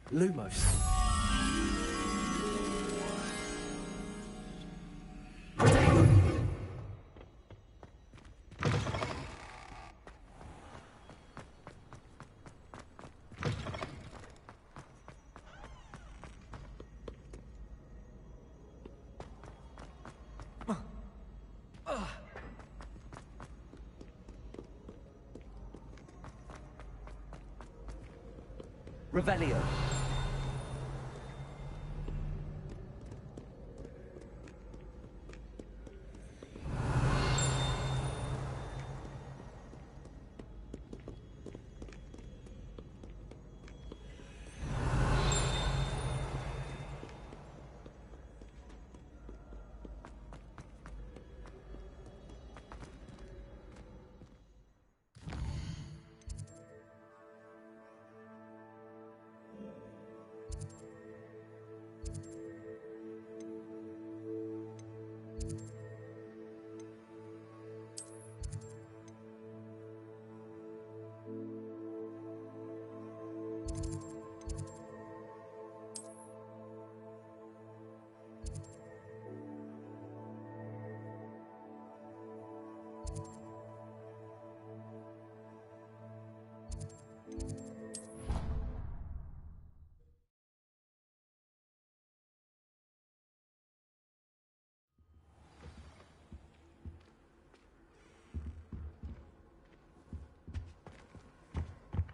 Lumos. Revelio.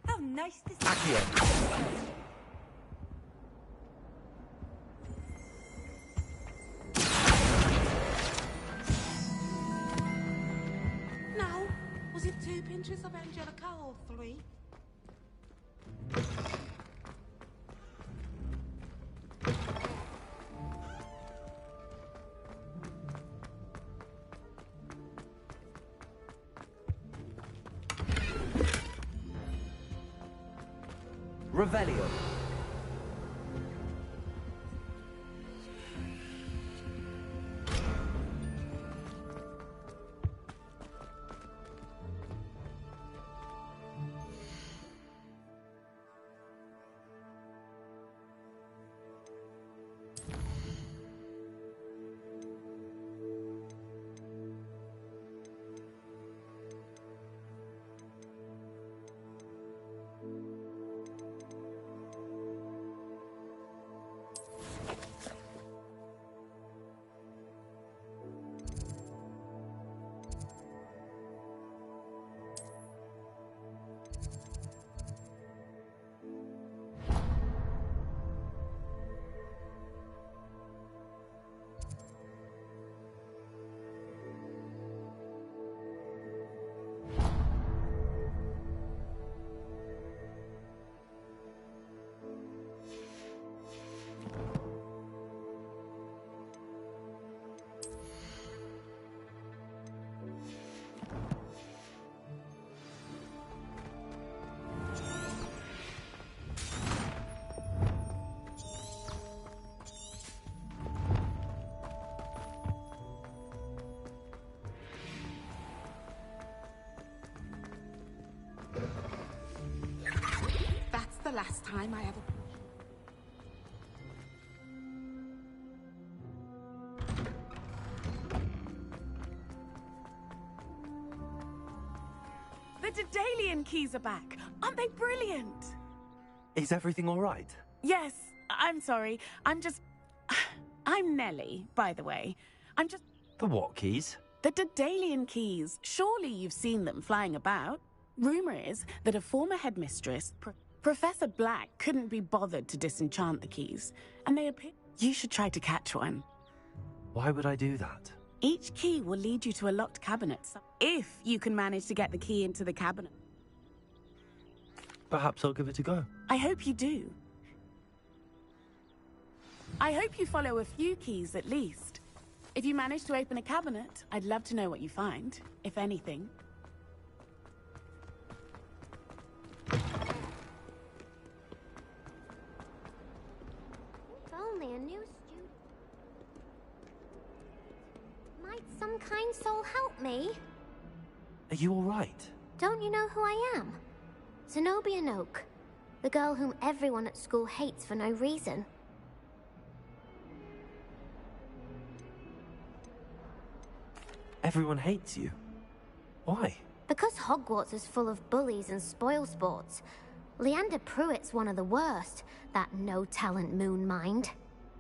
How nice to see Accio. Now, was it 2 pinches of Angelica or 3? Revelio. last time I ever... The Daedalian keys are back. Aren't they brilliant? Is everything all right? Yes, I'm sorry. I'm Nellie, by the way. The what keys? The Daedalian keys. Surely you've seen them flying about. Rumor is that a former headmistress, Professor Black, couldn't be bothered to disenchant the keys, and they appear... You should try to catch one. Why would I do that? Each key will lead you to a locked cabinet, if you can manage to get the key into the cabinet. Perhaps I'll give it a go. I hope you do. I hope you follow a few keys at least. If you manage to open a cabinet, I'd love to know what you find, if anything. If only a new student. Might some kind soul help me? Are you all right? Don't you know who I am? Zenobia Noak, the girl whom everyone at school hates for no reason. Everyone hates you. Why? Because Hogwarts is full of bullies and spoilsports. Leander Pruitt's one of the worst, that no-talent moon mind.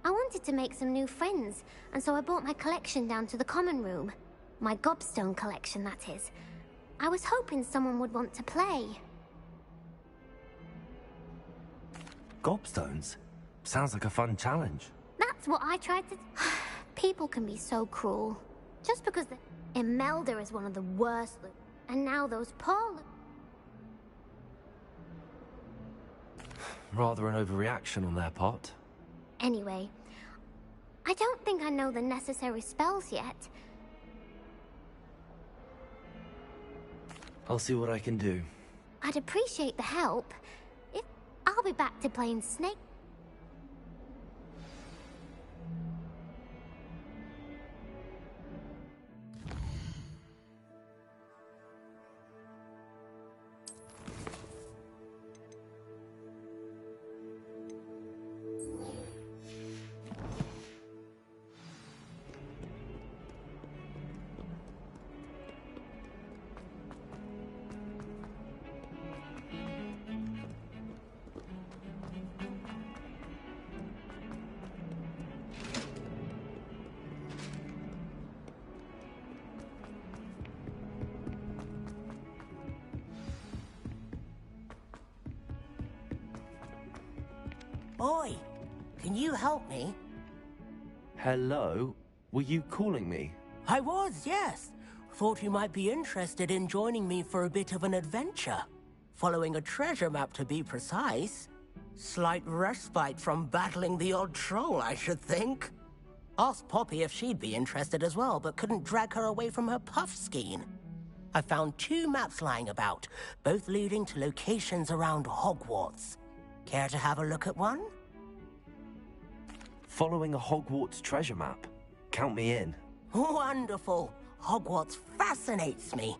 I wanted to make some new friends, and so I brought my collection down to the common room. My gobstone collection, that is. I was hoping someone would want to play. Gobstones? Sounds like a fun challenge. That's what I tried to... People can be so cruel. Just because the... Imelda is one of the worst, and now those poor... Rather an overreaction on their part. Anyway, I don't think I know the necessary spells yet. I'll see what I can do. I'd appreciate the help. I'll be back to playing Snake. Oi, can you help me? Hello? Were you calling me? I was, yes. Thought you might be interested in joining me for a bit of an adventure. Following a treasure map, to be precise. Slight respite from battling the odd troll, I should think. Asked Poppy if she'd be interested as well, but couldn't drag her away from her puff skein. I found 2 maps lying about, both leading to locations around Hogwarts. Care to have a look at one? Following a Hogwarts treasure map. Count me in. Wonderful. Hogwarts fascinates me.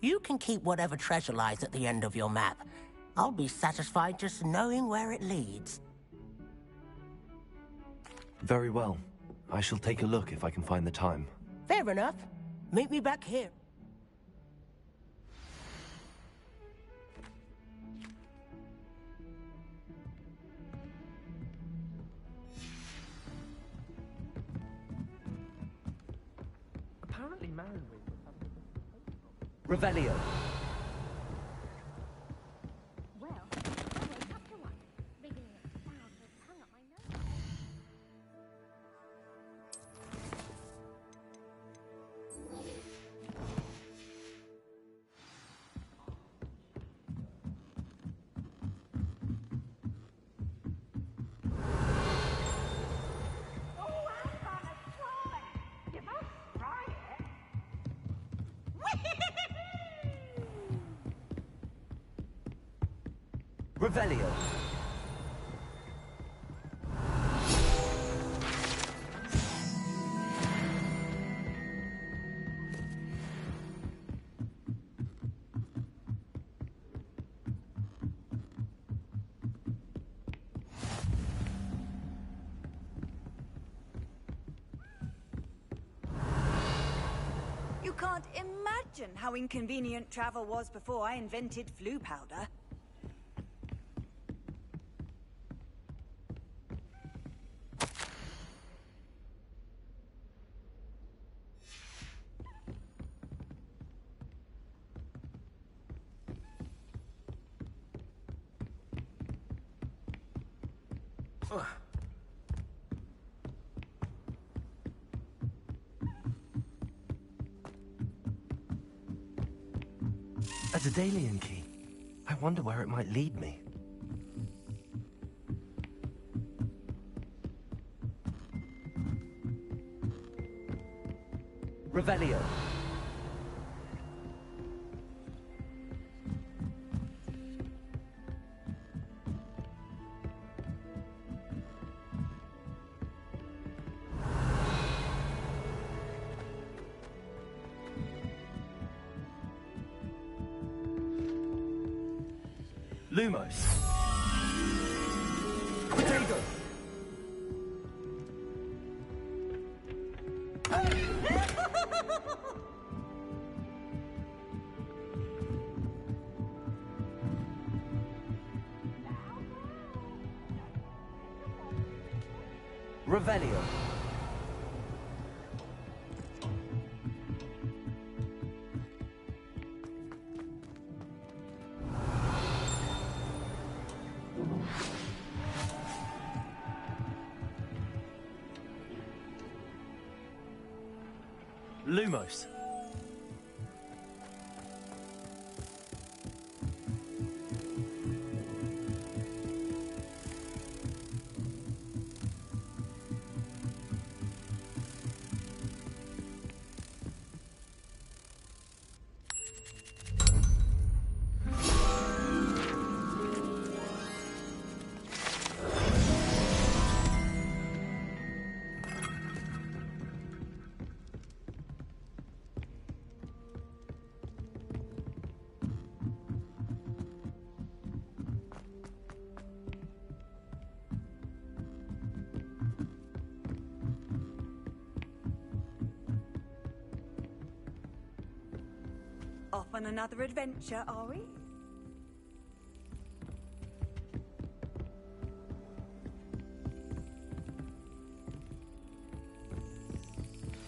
You can keep whatever treasure lies at the end of your map. I'll be satisfied just knowing where it leads. Very well. I shall take a look if I can find the time. Fair enough. Meet me back here. Apparently Marin Revelio. Well, I wake up to one. Bigger than a sound that's hung up my nose. Revelio. You can't imagine how inconvenient travel was before I invented flu powder. A Daedalian key. I wonder where it might lead me. Revelio. Lumos. Potato. Revelio. Lumos. Off on another adventure, are we?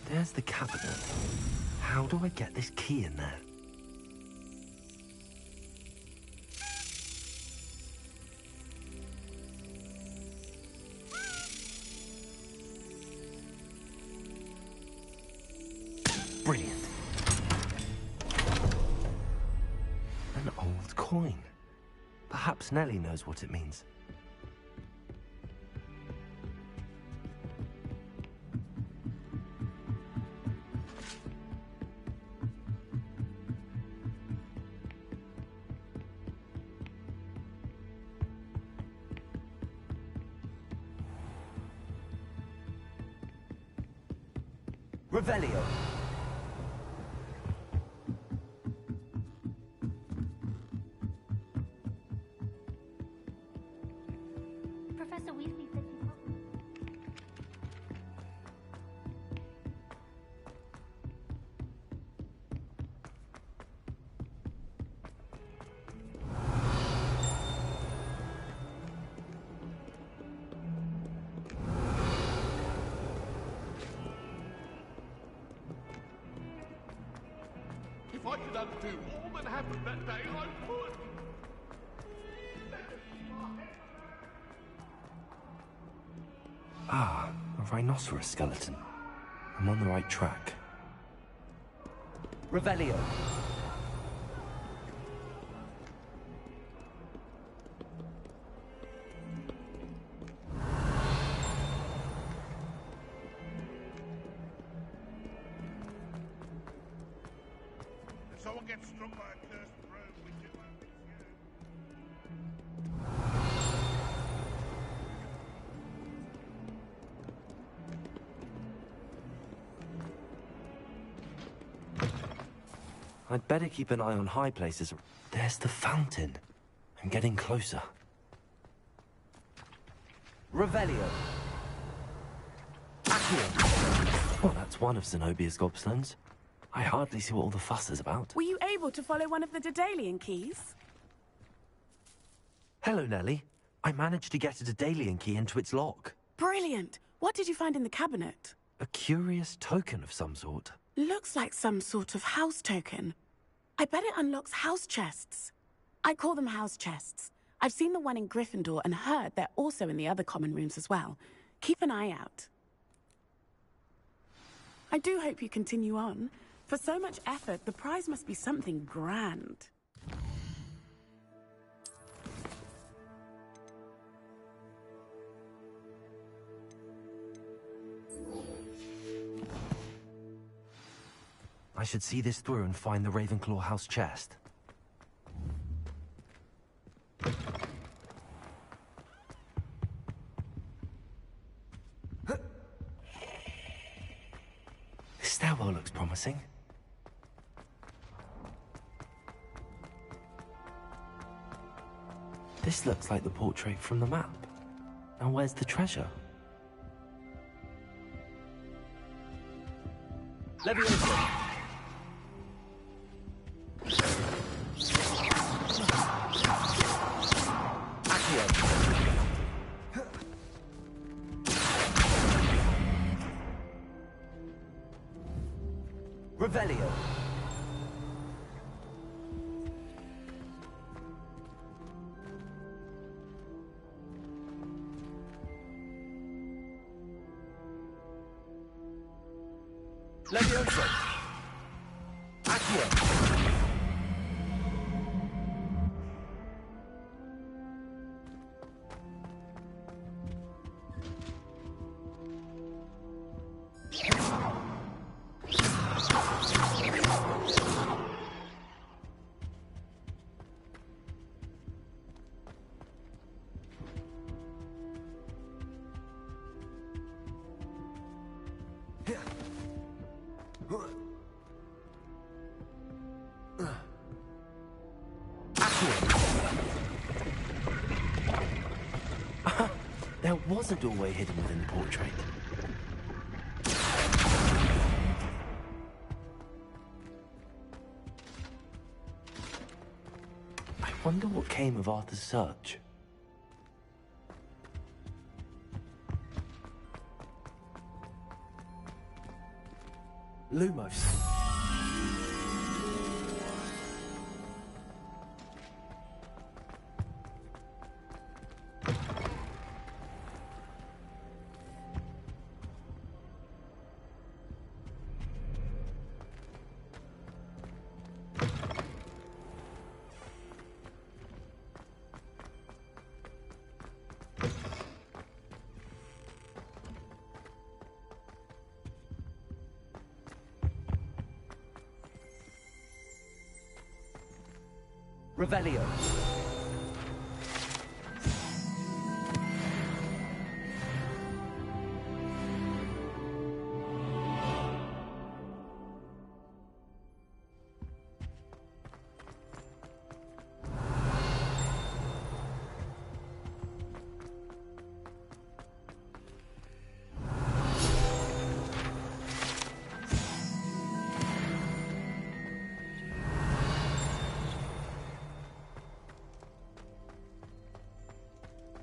There's the cabinet. How do I get this key in there? Brilliant. An old coin. Perhaps Nellie knows what it means. Revelio. Professor Weasley said you If I could undo all that happened that day, I would. Ah, a rhinoceros skeleton. I'm on the right track. Revelio. If someone gets struck by a cursed road, we do it. I'd better keep an eye on high places. There's the fountain. I'm getting closer. Revelio. Accio. Oh, that's one of Zenobia's gobstones. I hardly see what all the fuss is about. Were you able to follow one of the Daedalian keys? Hello, Nellie. I managed to get a Daedalian key into its lock. Brilliant! What did you find in the cabinet? A curious token of some sort. Looks like some sort of house token. I bet it unlocks house chests. I call them house chests. I've seen the one in Gryffindor and heard they're also in the other common rooms as well. Keep an eye out. I do hope you continue on. For so much effort, the prize must be something grand. I should see this through and find the Ravenclaw house chest. This stairwell looks promising. This looks like the portrait from the map. Now where's the treasure? Leviosa! Revelio. Leviosa. Accio. There was a doorway hidden within the portrait. I wonder what came of Arthur's search. Lumos. Revelio.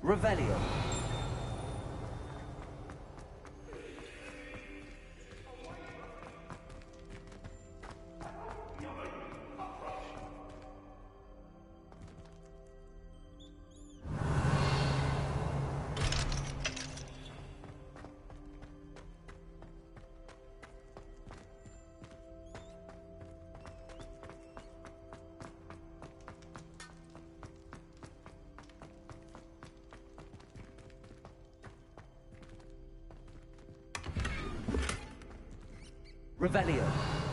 Revelio. Revelio.